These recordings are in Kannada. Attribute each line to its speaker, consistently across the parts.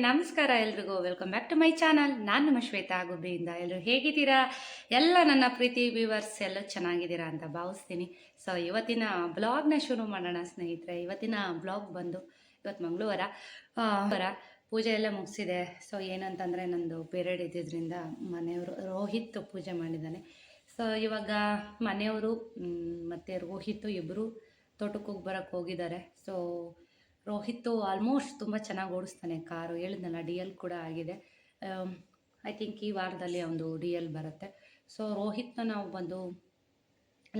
Speaker 1: ನಮಸ್ಕಾರ ಎಲ್ರಿಗೂ. Welcome back to my channel. ನಾನು ನಿಮ್ಮ ಶ್ವೇತಾ ಗುಬ್ಬಿಯಿಂದ. ಎಲ್ಲರೂ ಹೇಗಿದ್ದೀರಾ? ಎಲ್ಲ ನನ್ನ ಪ್ರೀತಿ ವ್ಯೂವರ್ಸ್ ಎಲ್ಲ ಚೆನ್ನಾಗಿದ್ದೀರಾ ಅಂತ ಭಾವಿಸ್ತೀನಿ. ಸೊ ಇವತ್ತಿನ ಬ್ಲಾಗ್ನ ಶುರು ಮಾಡೋಣ ಸ್ನೇಹಿತರೆ. ಇವತ್ತಿನ ಬ್ಲಾಗ್ ಬಂದು ಇವತ್ತು ಮಂಗಳವಾರ ಪೂಜೆ ಎಲ್ಲ ಮುಗಿಸಿದೆ. ಸೊ ಏನಂತಂದರೆ ನಂದು ಪೀರಿಯಡ್ ಇದ್ದಿದ್ದರಿಂದ ಮನೆಯವರು ರೋಹಿತ್ ಪೂಜೆ ಮಾಡಿದ್ದಾನೆ. ಸೊ ಇವಾಗ ಮನೆಯವರು ಮತ್ತು ರೋಹಿತ್ ಇಬ್ಬರು ತೋಟಕ್ಕೆ ಹೋಗಿ ಬರೋಕ್ಕೆ ಹೋಗಿದ್ದಾರೆ. ಸೊ ರೋಹಿತ್ತು ಆಲ್ಮೋಸ್ಟ್ ತುಂಬ ಚೆನ್ನಾಗಿ ಓಡಿಸ್ತಾನೆ ಕಾರು. ಹೇಳಿದ್ನಲ್ಲ, ಡಿ ಎಲ್ ಕೂಡ ಆಗಿದೆ. ಐ ಥಿಂಕ್ ಈ ವಾರದಲ್ಲಿ ಒಂದು ಡಿ ಎಲ್ ಬರುತ್ತೆ. ಸೊ ರೋಹಿತ್ನ ನಾವು ಬಂದು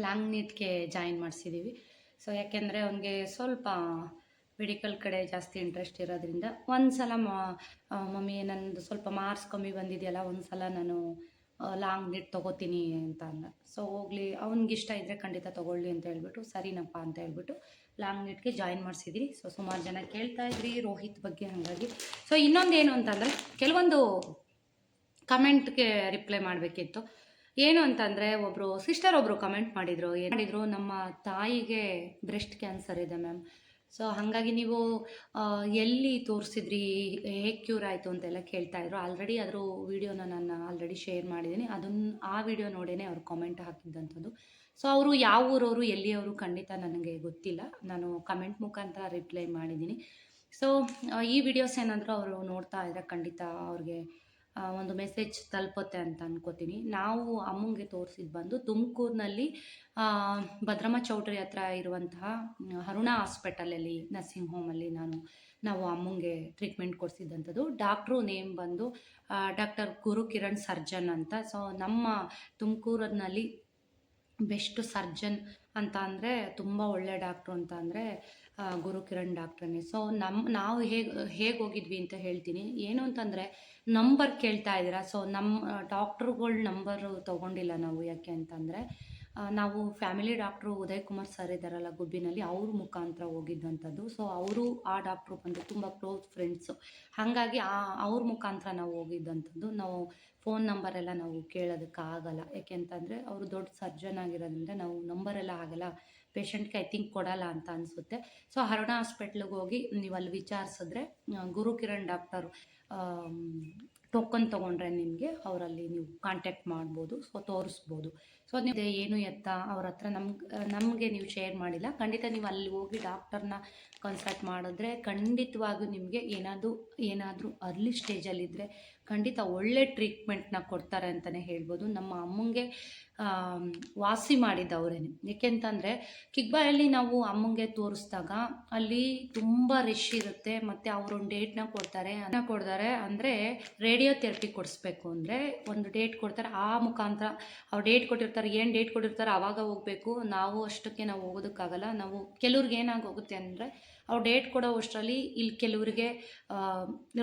Speaker 1: ಲಾಂಗ್ ನೀಟ್ಗೆ ಜಾಯಿನ್ ಮಾಡಿಸಿದ್ದೀವಿ. ಸೊ ಯಾಕೆಂದರೆ ಅವನಿಗೆ ಸ್ವಲ್ಪ ಮೆಡಿಕಲ್ ಕಡೆ ಜಾಸ್ತಿ ಇಂಟ್ರೆಸ್ಟ್ ಇರೋದ್ರಿಂದ ಒಂದು ಸಲ ಮಮ್ಮಿ ನನ್ನದು ಸ್ವಲ್ಪ ಮಾರ್ಕ್ಸ್ ಕಮ್ಮಿ ಬಂದಿದೆಯಲ್ಲ, ಒಂದು ಸಲ ನಾನು ಲಾಂಗ್ ನೀಟ್ ತೊಗೋತೀನಿ ಅಂತ ಅಂದ. ಸೊ ಹೋಗಲಿ, ಅವ್ನಿಗಿಷ್ಟ ಇದ್ದರೆ ಖಂಡಿತ ತೊಗೊಳ್ಳಿ ಅಂತ ಹೇಳ್ಬಿಟ್ಟು ಸರಿನಪ್ಪ ಅಂತ ಹೇಳ್ಬಿಟ್ಟು ಲಾಂಗ್ ನೀಟ್ಗೆ ಜಾಯಿನ್ ಮಾಡಿಸಿದ್ರಿ. ಸೊ ಸುಮಾರು ಜನ ಕೇಳ್ತಾ ಇದ್ರಿ ರೋಹಿತ್ ಬಗ್ಗೆ. ಹಾಗಾಗಿ ಸೊ ಇನ್ನೊಂದು ಏನು ಅಂತಂದರೆ, ಕೆಲವೊಂದು ಕಮೆಂಟ್ಗೆ ರಿಪ್ಲೈ ಮಾಡಬೇಕಿತ್ತು. ಏನು ಅಂತಂದರೆ, ಒಬ್ಬರು ಕಮೆಂಟ್ ಮಾಡಿದರು. ಏನು ಮಾಡಿದರು, ನಮ್ಮ ತಾಯಿಗೆ ಬ್ರೆಸ್ಟ್ ಕ್ಯಾನ್ಸರ್ ಇದೆ ಮ್ಯಾಮ್. ಸೊ ಹಾಗಾಗಿ ನೀವು ಎಲ್ಲಿ ತೋರಿಸಿದ್ರಿ, ಹೇಗೆ ಕ್ಯೂರ್ ಆಯಿತು ಅಂತೆಲ್ಲ ಕೇಳ್ತಾಯಿದ್ರು. ಆಲ್ರೆಡಿ ಅದ್ರ ವೀಡಿಯೋನ ನಾನು ಆಲ್ರೆಡಿ ಶೇರ್ ಮಾಡಿದ್ದೀನಿ. ಆ ವಿಡಿಯೋ ನೋಡೇ ಅವ್ರು ಕಾಮೆಂಟ್ ಹಾಕಿದ್ದಂಥದ್ದು. ಸೊ ಅವರು ಯಾವ ಊರವರು, ಎಲ್ಲಿಯವರು ಖಂಡಿತ ನನಗೆ ಗೊತ್ತಿಲ್ಲ. ನಾನು ಕಮೆಂಟ್ ಮುಖಾಂತರ ರಿಪ್ಲೈ ಮಾಡಿದ್ದೀನಿ. ಸೊ ಈ ವಿಡಿಯೋಸ್ ಏನಾದರೂ ಅವರು ನೋಡ್ತಾ ಇದ್ದರೆ ಖಂಡಿತ ಅವ್ರಿಗೆ ಒಂದು ಮೆಸೇಜ್ ತಲುಪುತ್ತೆ ಅಂತ ಅನ್ಕೋತೀನಿ. ನಾವು ಅಮ್ಮಂಗೆ ತೋರಿಸಿದ್ದು ಬಂದು ತುಮಕೂರಿನಲ್ಲಿ ಭದ್ರಮ್ಮ ಚೌಟ್ರಿ ಹತ್ರ ಇರುವಂತಹ ಅರುಣಾ ಹಾಸ್ಪಿಟಲಲ್ಲಿ, ನರ್ಸಿಂಗ್ ಹೋಮಲ್ಲಿ ನಾವು ಅಮ್ಮಂಗೆ ಟ್ರೀಟ್ಮೆಂಟ್ ಕೊಡಿಸಿದ್ದಂಥದ್ದು. ಡಾಕ್ಟ್ರು ನೇಮ್ ಬಂದು ಡಾಕ್ಟರ್ ಗುರುಕಿರಣ್ ಸರ್ಜನ್ ಅಂತ. ಸೊ ನಮ್ಮ ತುಮಕೂರಿನಲ್ಲಿ ಬೆಸ್ಟ್ ಸರ್ಜನ್ ಅಂತ ಅಂದರೆ, ತುಂಬ ಒಳ್ಳೆ ಡಾಕ್ಟ್ರು ಅಂತ ಅಂದರೆ ಗುರುಕಿರಣ್ ಡಾಕ್ಟ್ರನ್ನೇ. ಸೊ ನಾವು ಹೇಗೆ ಹೋಗಿದ್ವಿ ಅಂತ ಹೇಳ್ತೀನಿ. ಏನು ಅಂತಂದರೆ, ನಂಬರ್ ಕೇಳ್ತಾ ಇದ್ದೀರಾ. ಸೊ ನಮ್ಮ ಡಾಕ್ಟ್ರುಗಳ ನಂಬರು ತೊಗೊಂಡಿಲ್ಲ ನಾವು. ಯಾಕೆ ಅಂತಂದರೆ, ನಾವು family doctor Uday Kumar sir ಇದ್ದಾರಲ್ಲ ಗುಬ್ಬಿನಲ್ಲಿ, ಅವ್ರ ಮುಖಾಂತರ ಹೋಗಿದ್ದಂಥದ್ದು. ಸೊ ಅವರು ಆ ಡಾಕ್ಟ್ರು ಬಂದು ತುಂಬ ಕ್ಲೋಸ್ ಫ್ರೆಂಡ್ಸು. ಹಾಗಾಗಿ ಅವ್ರ ಮುಖಾಂತರ ನಾವು ಹೋಗಿದ್ದಂಥದ್ದು. ನಾವು ಫೋನ್ ನಂಬರೆಲ್ಲ ನಾವು ಕೇಳೋದಕ್ಕಾಗಲ್ಲ. ಯಾಕೆ ಅಂತಂದರೆ, ಅವರು ದೊಡ್ಡ ಸರ್ಜನ್ ಆಗಿರೋದ್ರಿಂದ ನಾವು ನಂಬರೆಲ್ಲ ಆಗಲ್ಲ, ಪೇಷಂಟ್ಗೆ ಐ ಥಿಂಕ್ ಕೊಡಲ್ಲ ಅಂತ ಅನಿಸುತ್ತೆ. ಸೊ ಅರುಣಾ ಹಾಸ್ಪಿಟ್ಲಿಗೆ ಹೋಗಿ ನೀವು ಅಲ್ಲಿ ವಿಚಾರಿಸಿದ್ರೆ ಗುರುಕಿರಣ್ ಡಾಕ್ಟರ್ ಟೋಕನ್ ತೊಗೊಂಡ್ರೆ ನಿಮಗೆ ಅವರಲ್ಲಿ ನೀವು ಕಾಂಟ್ಯಾಕ್ಟ್ ಮಾಡ್ಬೋದು. ಸೊ ತೋರಿಸ್ಬೋದು. ಸೊ ನೀವು ಏನು ಎತ್ತ ಅವ್ರ ಹತ್ರ ನಮಗೆ ನೀವು ಶೇರ್ ಮಾಡಿಲ್ಲ. ಖಂಡಿತ ನೀವು ಅಲ್ಲಿ ಹೋಗಿ ಡಾಕ್ಟರ್ನ ಕನ್ಸಲ್ಟ್ ಮಾಡಿದ್ರೆ ಖಂಡಿತವಾಗೂ ನಿಮಗೆ ಏನಾದರೂ ಅರ್ಲಿ ಸ್ಟೇಜಲ್ಲಿದ್ದರೆ ಖಂಡಿತ ಒಳ್ಳೆ ಟ್ರೀಟ್ಮೆಂಟ್ನ ಕೊಡ್ತಾರೆ ಅಂತಲೇ ಹೇಳ್ಬೋದು. ನಮ್ಮ ಅಮ್ಮಂಗೆ ವಾಸಿ ಮಾಡಿದ್ದವರೇನೆ. ಏಕೆಂತಂದರೆ, ಕಿಗ್ಬಾಯಲ್ಲಿ ನಾವು ಅಮ್ಮಂಗೆ ತೋರಿಸಿದಾಗ ಅಲ್ಲಿ ತುಂಬ ರಶ್ ಇರುತ್ತೆ. ಮತ್ತು ಅವರೊಂದು ಡೇಟ್ನ ಕೊಡ್ತಾರೆ ಅಂದರೆ ರೇಡಿಯೋ ಥೆರಪಿ ಕೊಡಿಸ್ಬೇಕು ಅಂದರೆ ಒಂದು ಡೇಟ್ ಕೊಡ್ತಾರೆ. ಆ ಮುಖಾಂತರ ಅವ್ರು ಡೇಟ್ ಕೊಟ್ಟಿರ್ತಾರೆ. ಏನು ಡೇಟ್ ಕೊಟ್ಟಿರ್ತಾರೆ ಆವಾಗ ಹೋಗಬೇಕು. ನಾವು ಅಷ್ಟಕ್ಕೆ ನಾವು ಹೋಗೋದಕ್ಕಾಗಲ್ಲ. ನಾವು ಕೆಲವ್ರಿಗೆ ಏನಾಗೋಗುತ್ತೆ ಅಂದರೆ, ಅವ್ರು ಡೇಟ್ ಕೊಡೋ ಅಷ್ಟರಲ್ಲಿ ಇಲ್ಲಿ ಕೆಲವರಿಗೆ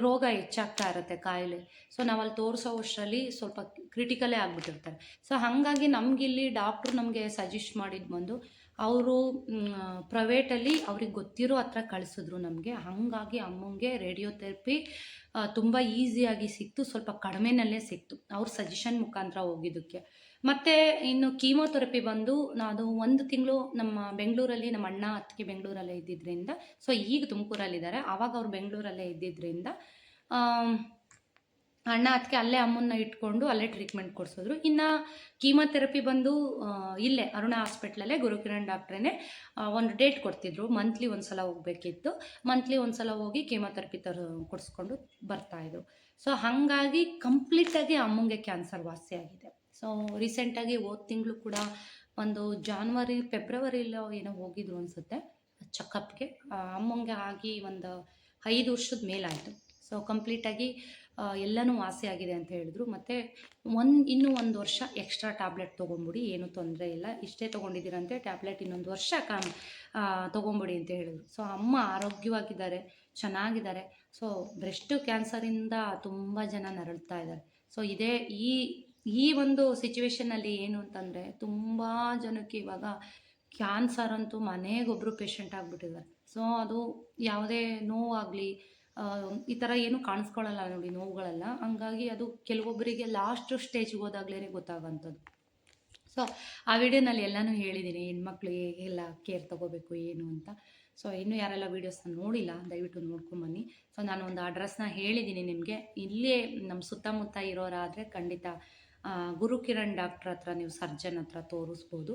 Speaker 1: ರೋಗ ಹೆಚ್ಚಾಗ್ತಾ ಇರುತ್ತೆ, ಕಾಯಿಲೆ. ಸೊ ನಾವು ಅಲ್ಲಿ ತೋರಿಸೋ ಅಷ್ಟರಲ್ಲಿ ಸ್ವಲ್ಪ ಕ್ರಿಟಿಕಲೇ ಆಗಿಬಿಟ್ಟಿರ್ತಾರೆ. ಸೊ ಹಾಗಾಗಿ ನಮಗಿಲ್ಲಿ ಡಾಕ್ಟ್ರು ನಮಗೆ ಸಜೆಸ್ಟ್ ಮಾಡಿದ್ದು ಬಂದು ಅವರು ಪ್ರೈವೇಟಲ್ಲಿ ಅವ್ರಿಗೆ ಗೊತ್ತಿರೋ ಹತ್ರ ಕಳಿಸಿದ್ರು ನಮಗೆ. ಹಾಗಾಗಿ ಅಮ್ಮಂಗೆ ರೇಡಿಯೋ ಥೆರಪಿ ತುಂಬ ಈಸಿಯಾಗಿ ಸಿಕ್ತು, ಸ್ವಲ್ಪ ಕಡಿಮೆನಲ್ಲೇ ಸಿಕ್ತು, ಅವ್ರ ಸಜೆಷನ್ ಮುಖಾಂತರ ಹೋಗಿದ್ದಕ್ಕೆ. ಮತ್ತು ಇನ್ನು ಕೀಮೋಥೆರಪಿ ಬಂದು ಅದು 1 ತಿಂಗಳು ನಮ್ಮ ಬೆಂಗಳೂರಲ್ಲಿ, ನಮ್ಮ ಅಣ್ಣ ಅತ್ತಿಗೆ ಬೆಂಗಳೂರಲ್ಲೇ ಇದ್ದಿದ್ದರಿಂದ, ಸೊ ಈಗ ತುಮಕೂರಲ್ಲಿದ್ದಾರೆ, ಆವಾಗ ಅವ್ರು ಬೆಂಗಳೂರಲ್ಲೇ ಇದ್ದಿದ್ದರಿಂದ ಅಣ್ಣ ಅತ್ತಿಗೆ ಅಲ್ಲೇ ಅಮ್ಮನ್ನ ಇಟ್ಕೊಂಡು ಅಲ್ಲೇ ಟ್ರೀಟ್ಮೆಂಟ್ ಕೊಡಿಸಿದ್ರು. ಇನ್ನು ಕೀಮೋಥೆರಪಿ ಬಂದು ಇಲ್ಲೇ ಅರುಣಾ ಹಾಸ್ಪಿಟ್ಲಲ್ಲೇ ಗುರುಕಿರಣ್ ಡಾಕ್ಟ್ರೇ ಒಂದು ಡೇಟ್ ಕೊಡ್ತಿದ್ರು. ಮಂತ್ಲಿ ಒಂದು ಸಲ ಹೋಗಬೇಕಿತ್ತು. ಮಂತ್ಲಿ ಒಂದು ಸಲ ಹೋಗಿ ಕೀಮೋಥೆರಪಿ ಕೊಡಿಸ್ಕೊಂಡು ಬರ್ತಾಯಿದ್ರು. ಸೊ ಹಾಗಾಗಿ ಕಂಪ್ಲೀಟಾಗಿ ಅಮ್ಮಂಗೆ ಕ್ಯಾನ್ಸರ್ ವಾಸಿಯಾಗಿದೆ. ಸೊ ರೀಸೆಂಟಾಗಿ ಹೋದ ತಿಂಗಳು ಕೂಡ ಒಂದು ಫೆಬ್ರವರಿಲೋ ಏನೋ ಹೋಗಿದ್ರು ಅನಿಸುತ್ತೆ ಚೆಕಪ್ಗೆ. ಅಮ್ಮಂಗೆ ಆಗಿ ಒಂದು 5 ವರ್ಷದ ಮೇಲಾಯಿತು. ಸೊ ಕಂಪ್ಲೀಟಾಗಿ ಎಲ್ಲನೂ ವಾಸಿಯಾಗಿದೆ ಅಂತ ಹೇಳಿದ್ರು. ಮತ್ತು ಇನ್ನೂ 1 ವರ್ಷ ಎಕ್ಸ್ಟ್ರಾ ಟ್ಯಾಬ್ಲೆಟ್ ತೊಗೊಂಬಿಡಿ, ಏನೂ ತೊಂದರೆ ಇಲ್ಲ, ಇಷ್ಟೇ ತೊಗೊಂಡಿದ್ದೀರಂತೆ ಟ್ಯಾಬ್ಲೆಟ್, ಇನ್ನೊಂದು ವರ್ಷ ತೊಗೊಂಬಿಡಿ ಅಂತ ಹೇಳಿದ್ರು. ಸೊ ಅಮ್ಮ ಆರೋಗ್ಯವಾಗಿದ್ದಾರೆ, ಚೆನ್ನಾಗಿದ್ದಾರೆ. ಸೊ ಬ್ರೆಸ್ಟ್ ಕ್ಯಾನ್ಸರಿಂದ ತುಂಬ ಜನ ನರಳ್ತಾ ಇದ್ದಾರೆ. ಸೊ ಈ ಒಂದು ಸಿಚುವೇಷನಲ್ಲಿ ಏನು ಅಂತಂದರೆ, ತುಂಬ ಜನಕ್ಕೆ ಇವಾಗ ಕ್ಯಾನ್ಸರ್ ಅಂತೂ ಮನೆಗೊಬ್ಬರು ಪೇಷಂಟ್ ಆಗಿಬಿಟ್ಟಿದ್ದಾರೆ. ಸೊ ಅದು ಯಾವುದೇ ನೋವಾಗಲಿ ಈ ಥರ ಏನೂ ಕಾಣಿಸ್ಕೊಳ್ಳಲ್ಲ ನೋಡಿ, ನೋವುಗಳೆಲ್ಲ. ಹಂಗಾಗಿ ಅದು ಕೆಲವೊಬ್ಬರಿಗೆ ಲಾಸ್ಟ್ ಸ್ಟೇಜ್ಗೆ ಹೋದಾಗಲೇ ಗೊತ್ತಾಗೋಂಥದ್ದು. ಸೊ ಆ ವಿಡಿಯೋನಲ್ಲಿ ಎಲ್ಲನೂ ಹೇಳಿದ್ದೀನಿ, ಹೆಣ್ಮಕ್ಳು ಹೇಗೆಲ್ಲ ಕೇರ್ ತೊಗೋಬೇಕು ಏನು ಅಂತ. ಸೊ ಇನ್ನೂ ಯಾರೆಲ್ಲ ವೀಡಿಯೋಸ್ನ ನೋಡಿಲ್ಲ ದಯವಿಟ್ಟು ನೋಡ್ಕೊಂಬನ್ನಿ. ಸೊ ನಾನು ಒಂದು ಅಡ್ರೆಸ್ನ ಹೇಳಿದ್ದೀನಿ ನಿಮಗೆ. ಇಲ್ಲೇ ನಮ್ಮ ಸುತ್ತಮುತ್ತ ಇರೋರಾದರೆ ಖಂಡಿತ ಗುರುಕಿರಣ್ ಡಾಕ್ಟ್ರ್ ಹತ್ರ ನೀವು ಸರ್ಜನ್ ಹತ್ರ ತೋರಿಸ್ಬೋದು.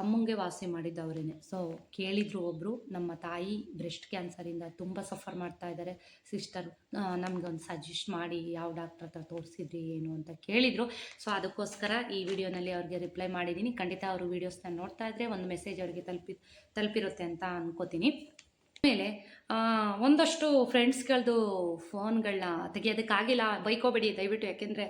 Speaker 1: ಅಮ್ಮಂಗೆ ವಾಸಿ ಮಾಡಿದ್ದವರೇನೆ. ಸೊ ಕೇಳಿದರು ಒಬ್ಬರು, ನಮ್ಮ ತಾಯಿ ಬ್ರೆಸ್ಟ್ ಕ್ಯಾನ್ಸರಿಂದ ತುಂಬ ಸಫರ್ ಮಾಡ್ತಾ ಇದ್ದಾರೆ ಸಿಸ್ಟರ್, ನಮಗೊಂದು ಸಜೆಸ್ಟ್ ಮಾಡಿ ಯಾವ ಡಾಕ್ಟ್ರ್ ಹತ್ರ ತೋರಿಸಿದ್ರಿ ಏನು ಅಂತ ಕೇಳಿದರು. ಸೊ ಅದಕ್ಕೋಸ್ಕರ ಈ ವಿಡಿಯೋನಲ್ಲಿ ಅವ್ರಿಗೆ ರಿಪ್ಲೈ ಮಾಡಿದ್ದೀನಿ. ಖಂಡಿತ ಅವರು ವೀಡಿಯೋಸ್ನ ನೋಡ್ತಾ ಇದ್ದರೆ ಒಂದು ಮೆಸೇಜ್ ಅವ್ರಿಗೆ ತಲುಪಿರುತ್ತೆ ಅಂತ ಅಂದ್ಕೋತೀನಿ. ಆಮೇಲೆ ಒಂದಷ್ಟು ಫ್ರೆಂಡ್ಸ್ಗಳದ್ದು ಫೋನ್ಗಳನ್ನ ತೆಗಿಯೋದಕ್ಕಾಗಿಲ್ಲ, ಬೈಕೋಬೇಡಿ ದಯವಿಟ್ಟು. ಯಾಕೆಂದರೆ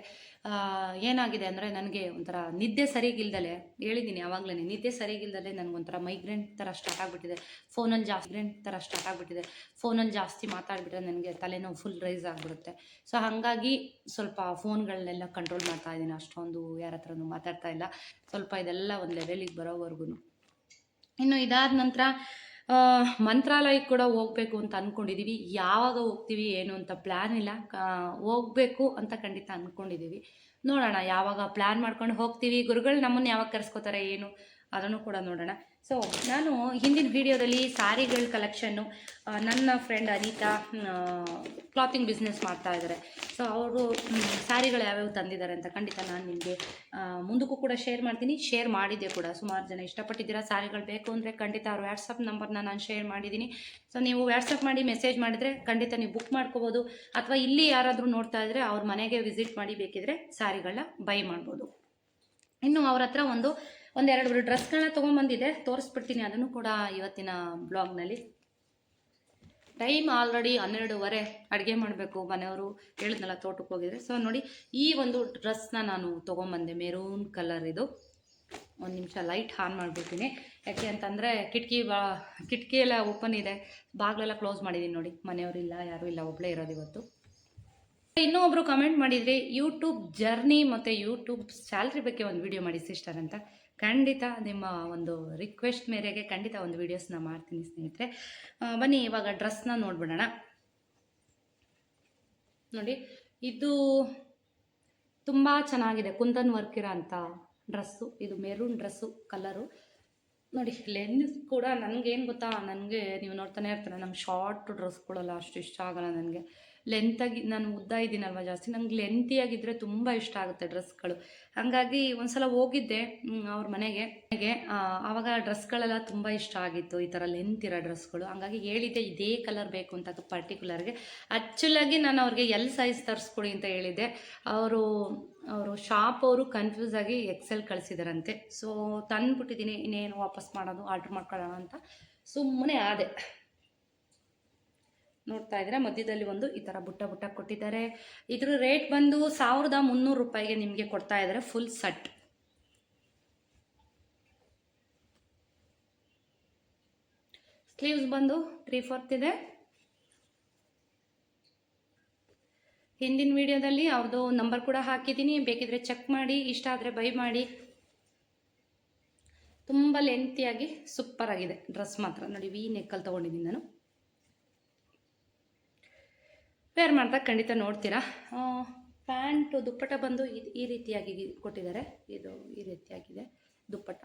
Speaker 1: ಏನಾಗಿದೆ ಅಂದರೆ ನನಗೆ ಒಂಥರ ನಿದ್ದೆ ಸರಿಗಿಲ್ದಲೆ, ಹೇಳಿದ್ದೀನಿ ಆವಾಗಲೇ, ನಿದ್ದೆ ಸರಿಗಿಲ್ದಲೆ ನನಗೊಂಥರ ಮೈಗ್ರೇನ್ ಥರ ಸ್ಟಾರ್ಟ್ ಆಗಿಬಿಟ್ಟಿದೆ. ಫೋನಲ್ಲಿ ಜಾಸ್ತಿ ಮಾತಾಡಿಬಿಟ್ರೆ ನನಗೆ ತಲೆನೋವು ಫುಲ್ ರೈಸ್ ಆಗಿಬಿಡುತ್ತೆ. ಸೊ ಹಾಗಾಗಿ ಸ್ವಲ್ಪ ಫೋನ್ಗಳನ್ನೆಲ್ಲ ಕಂಟ್ರೋಲ್ ಮಾಡ್ತಾ ಇದ್ದೀನಿ. ಅಷ್ಟೊಂದು ಯಾರ ಹತ್ರನೂ ಮಾತಾಡ್ತಾ ಇಲ್ಲ. ಸ್ವಲ್ಪ ಇದೆಲ್ಲ ಒಂದು ಲೆವೆಲಿಗೆ ಬರೋವರೆಗೂ. ಇನ್ನು ಇದಾದ ನಂತರ ಮಂತ್ರಾಲಯಕ್ಕೆ ಕೂಡ ಹೋಗಬೇಕು ಅಂತ ಅಂದ್ಕೊಂಡಿದ್ದೀವಿ. ಯಾವಾಗ ಹೋಗ್ತೀವಿ ಏನು ಅಂತ ಪ್ಲ್ಯಾನ್ ಇಲ್ಲ. ಹೋಗಬೇಕು ಅಂತ ಖಂಡಿತ ಅಂದ್ಕೊಂಡಿದ್ದೀವಿ. ನೋಡೋಣ, ಯಾವಾಗ ಪ್ಲ್ಯಾನ್ ಮಾಡ್ಕೊಂಡು ಹೋಗ್ತೀವಿ. ಗುರುಗಳು ನಮ್ಮನ್ನು ಯಾವಾಗ ಕರೆಸ್ಕೋತಾರೆ ಏನು ಅದನ್ನು ಕೂಡ ನೋಡೋಣ. ಸೊ ನಾನು ಹಿಂದಿನ ವೀಡಿಯೋದಲ್ಲಿ ಸ್ಯಾರಿಗಳ ಕಲೆಕ್ಷನ್ನು, ನನ್ನ ಫ್ರೆಂಡ್ ಅನಿತಾ ಕ್ಲಾತಿಂಗ್ ಬಿಸ್ನೆಸ್ ಮಾಡ್ತಾ ಇದ್ದಾರೆ. ಸೊ ಅವರು ಸ್ಯಾರಿಗಳು ಯಾವ್ಯಾವ ತಂದಿದ್ದಾರೆ ಅಂತ ಖಂಡಿತ ನಾನು ನಿಮಗೆ ಮುಂದಕ್ಕೂ ಕೂಡ ಶೇರ್ ಮಾಡಿದ್ದೆ ಕೂಡ. ಸುಮಾರು ಜನ ಇಷ್ಟಪಟ್ಟಿದ್ದೀರಾ. ಸ್ಯಾರಿಗಳು ಬೇಕು ಅಂದರೆ ಖಂಡಿತ ಅವ್ರ ವಾಟ್ಸಪ್ ನಂಬರ್ನ ನಾನು ಶೇರ್ ಮಾಡಿದ್ದೀನಿ. ಸೊ ನೀವು ವಾಟ್ಸಪ್ ಮಾಡಿ ಮೆಸೇಜ್ ಮಾಡಿದರೆ ಖಂಡಿತ ನೀವು ಬುಕ್ ಮಾಡ್ಕೋಬೋದು. ಅಥವಾ ಇಲ್ಲಿ ಯಾರಾದರೂ ನೋಡ್ತಾ ಇದ್ದರೆ ಅವ್ರ ಮನೆಗೆ ವಿಸಿಟ್ ಮಾಡಿ ಬೇಕಿದ್ರೆ ಸ್ಯಾರಿಗಳನ್ನ ಬೈ ಮಾಡ್ಬೋದು. ಇನ್ನು ಅವ್ರ ಹತ್ರ ಒಂದೆರಡು ಡ್ರೆಸ್ಗಳನ್ನ ತೊಗೊಂಬಂದಿದೆ, ತೋರಿಸ್ಬಿಡ್ತೀನಿ. ಅದನ್ನು ಕೂಡ ಇವತ್ತಿನ ಬ್ಲಾಗ್ನಲ್ಲಿ. Time already 12:30. ಅಡುಗೆ ಮಾಡಬೇಕು. ಮನೆಯವರು ಹೇಳಿದ್ನಲ್ಲ ತೋಟಕ್ಕೆ ಹೋಗಿದ್ರೆ. ಸೊ ನೋಡಿ, ಈ ಒಂದು ಡ್ರೆಸ್ನ ನಾನು ತೊಗೊಂಬಂದೆ, ಮೆರೂನ್ ಕಲರ್ ಇದು. ಒಂದು ನಿಮಿಷ ಲೈಟ್ ಆನ್ ಮಾಡಿಬಿಡ್ತೀನಿ. ಯಾಕೆ ಅಂತಂದರೆ ಕಿಟಕಿ ಎಲ್ಲ ಓಪನ್ ಇದೆ, ಬಾಗಿಲೆಲ್ಲ ಕ್ಲೋಸ್ ಮಾಡಿದ್ದೀನಿ. ನೋಡಿ, ಮನೆಯವರು ಇಲ್ಲ, ಯಾರೂ ಇಲ್ಲ, ಒಬ್ಬಳೇ ಇರೋದು ಇವತ್ತು. ಇನ್ನೂ ಒಬ್ಬರು ಕಮೆಂಟ್ ಮಾಡಿದ್ರಿ, ಯೂಟ್ಯೂಬ್ ಜರ್ನಿ ಮತ್ತು ಯೂಟ್ಯೂಬ್ ಸ್ಯಾಲ್ರಿ ಬಗ್ಗೆ ಒಂದು ವಿಡಿಯೋ ಮಾಡಿ ಸಿಸ್ಟರ್ ಅಂತ. ಖಂಡಿತ ನಿಮ್ಮ ಒಂದು ರಿಕ್ವೆಸ್ಟ್ ಮೇರೆಗೆ ಖಂಡಿತ ಒಂದು ವೀಡಿಯೋಸ್ನ ಮಾಡ್ತೀನಿ ಸ್ನೇಹಿತರೆ. ಬನ್ನಿ ಇವಾಗ ಡ್ರೆಸ್ನ ನೋಡ್ಬಿಡೋಣ. ನೋಡಿ, ಇದು ತುಂಬ ಚೆನ್ನಾಗಿದೆ, ಕುಂದನ್ ವರ್ಕ್ ಇರೋ ಅಂಥ ಡ್ರೆಸ್ಸು. ಇದು ಮೆರೂನ್ ಡ್ರೆಸ್ಸು ಕಲರು. ನೋಡಿ, ಲೆಂತ್ ಕೂಡ ನನಗೇನು ಗೊತ್ತಾ, ನನಗೆ ನೀವು ನೋಡ್ತಾನೆ ಇರ್ತಾರೆ, ನಮ್ಮ ಶಾರ್ಟ್ ಡ್ರೆಸ್ಗಳೆಲ್ಲ ಅಷ್ಟು ಇಷ್ಟ ಆಗಲ್ಲ ನನಗೆ. ಲೆಂತಾಗಿ, ನಾನು ಉದ್ದ ಇದ್ದೀನಲ್ವ ಜಾಸ್ತಿ, ನಂಗೆ ಲೆಂತಿಯಾಗಿದ್ದರೆ ತುಂಬ ಇಷ್ಟ ಆಗುತ್ತೆ ಡ್ರೆಸ್ಗಳು. ಹಾಗಾಗಿ ಒಂದು ಸಲ ಹೋಗಿದ್ದೆ ಅವ್ರ ಮನೆಗೆ. ಆವಾಗ ಡ್ರೆಸ್ಗಳೆಲ್ಲ ತುಂಬ ಇಷ್ಟ ಆಗಿತ್ತು, ಈ ಥರ ಲೆಂತ್ ಇರೋ ಡ್ರೆಸ್ಗಳು. ಹಂಗಾಗಿ ಹೇಳಿದ್ದೆ ಇದೇ ಕಲರ್ ಬೇಕು ಅಂತ ಪರ್ಟಿಕ್ಯುಲರ್ಗೆ. ಆ್ಯಕ್ಚುಲಾಗಿ ನಾನು ಅವ್ರಿಗೆ ಎಲ್ ಸೈಜ್ ತರಿಸ್ಕೊಡಿ ಅಂತ ಹೇಳಿದ್ದೆ. ಅವರು ಶಾಪ್ ಅವರು ಕನ್ಫ್ಯೂಸ್ ಆಗಿ ಎಕ್ಸೆಲ್ ಕಳಿಸಿದಾರಂತೆ. ಸೊ ತಂದುಬಿಟ್ಟಿದ್ದೀನಿ, ಇನ್ನೇನು ವಾಪಸ್ ಮಾಡೋದು, ಆರ್ಡ್ರ್ ಮಾಡ್ಕೊಳ್ಳೋಣ ಅಂತ ಸುಮ್ಮನೆ ಆದೆ. ನೋಡ್ತಾ ಇದ್ರೆ ಮಧ್ಯದಲ್ಲಿ ಒಂದು ಈ ಥರ ಬುಟ್ಟ ಕೊಟ್ಟಿದ್ದಾರೆ. ಇದ್ರ ರೇಟ್ ಬಂದು 1300 ರೂಪಾಯಿಗೆ ನಿಮಗೆ ಕೊಡ್ತಾ ಇದ್ದಾರೆ ಫುಲ್ ಸೆಟ್. ಸ್ಲೀವ್ಸ್ ಬಂದು 3/4 ಇದೆ. ಹಿಂದಿನ ವಿಡಿಯೋದಲ್ಲಿ ಅವ್ರದ್ದು ನಂಬರ್ ಕೂಡ ಹಾಕಿದ್ದೀನಿ, ಬೇಕಿದ್ರೆ ಚೆಕ್ ಮಾಡಿ, ಇಷ್ಟ ಆದರೆ ಬೈ ಮಾಡಿ. ತುಂಬ ಲೆಂತಿಯಾಗಿ ಸೂಪರ್ ಆಗಿದೆ ಡ್ರೆಸ್ ಮಾತ್ರ. ನೋಡಿ, ವಿ ನೆಕ್ಕಲ್ಲಿ ತೊಗೊಂಡಿದ್ದೀನಿ ನಾನು. ವೇರ್ ಮಾಡಿದಾಗ ಖಂಡಿತ ನೋಡ್ತೀರಾ. ಪ್ಯಾಂಟು ದುಪ್ಪಟ್ಟ ಬಂದು ಈ ರೀತಿಯಾಗಿ ಕೊಟ್ಟಿದ್ದಾರೆ. ಇದು ಈ ರೀತಿಯಾಗಿದೆ ದುಪ್ಪಟ್ಟ.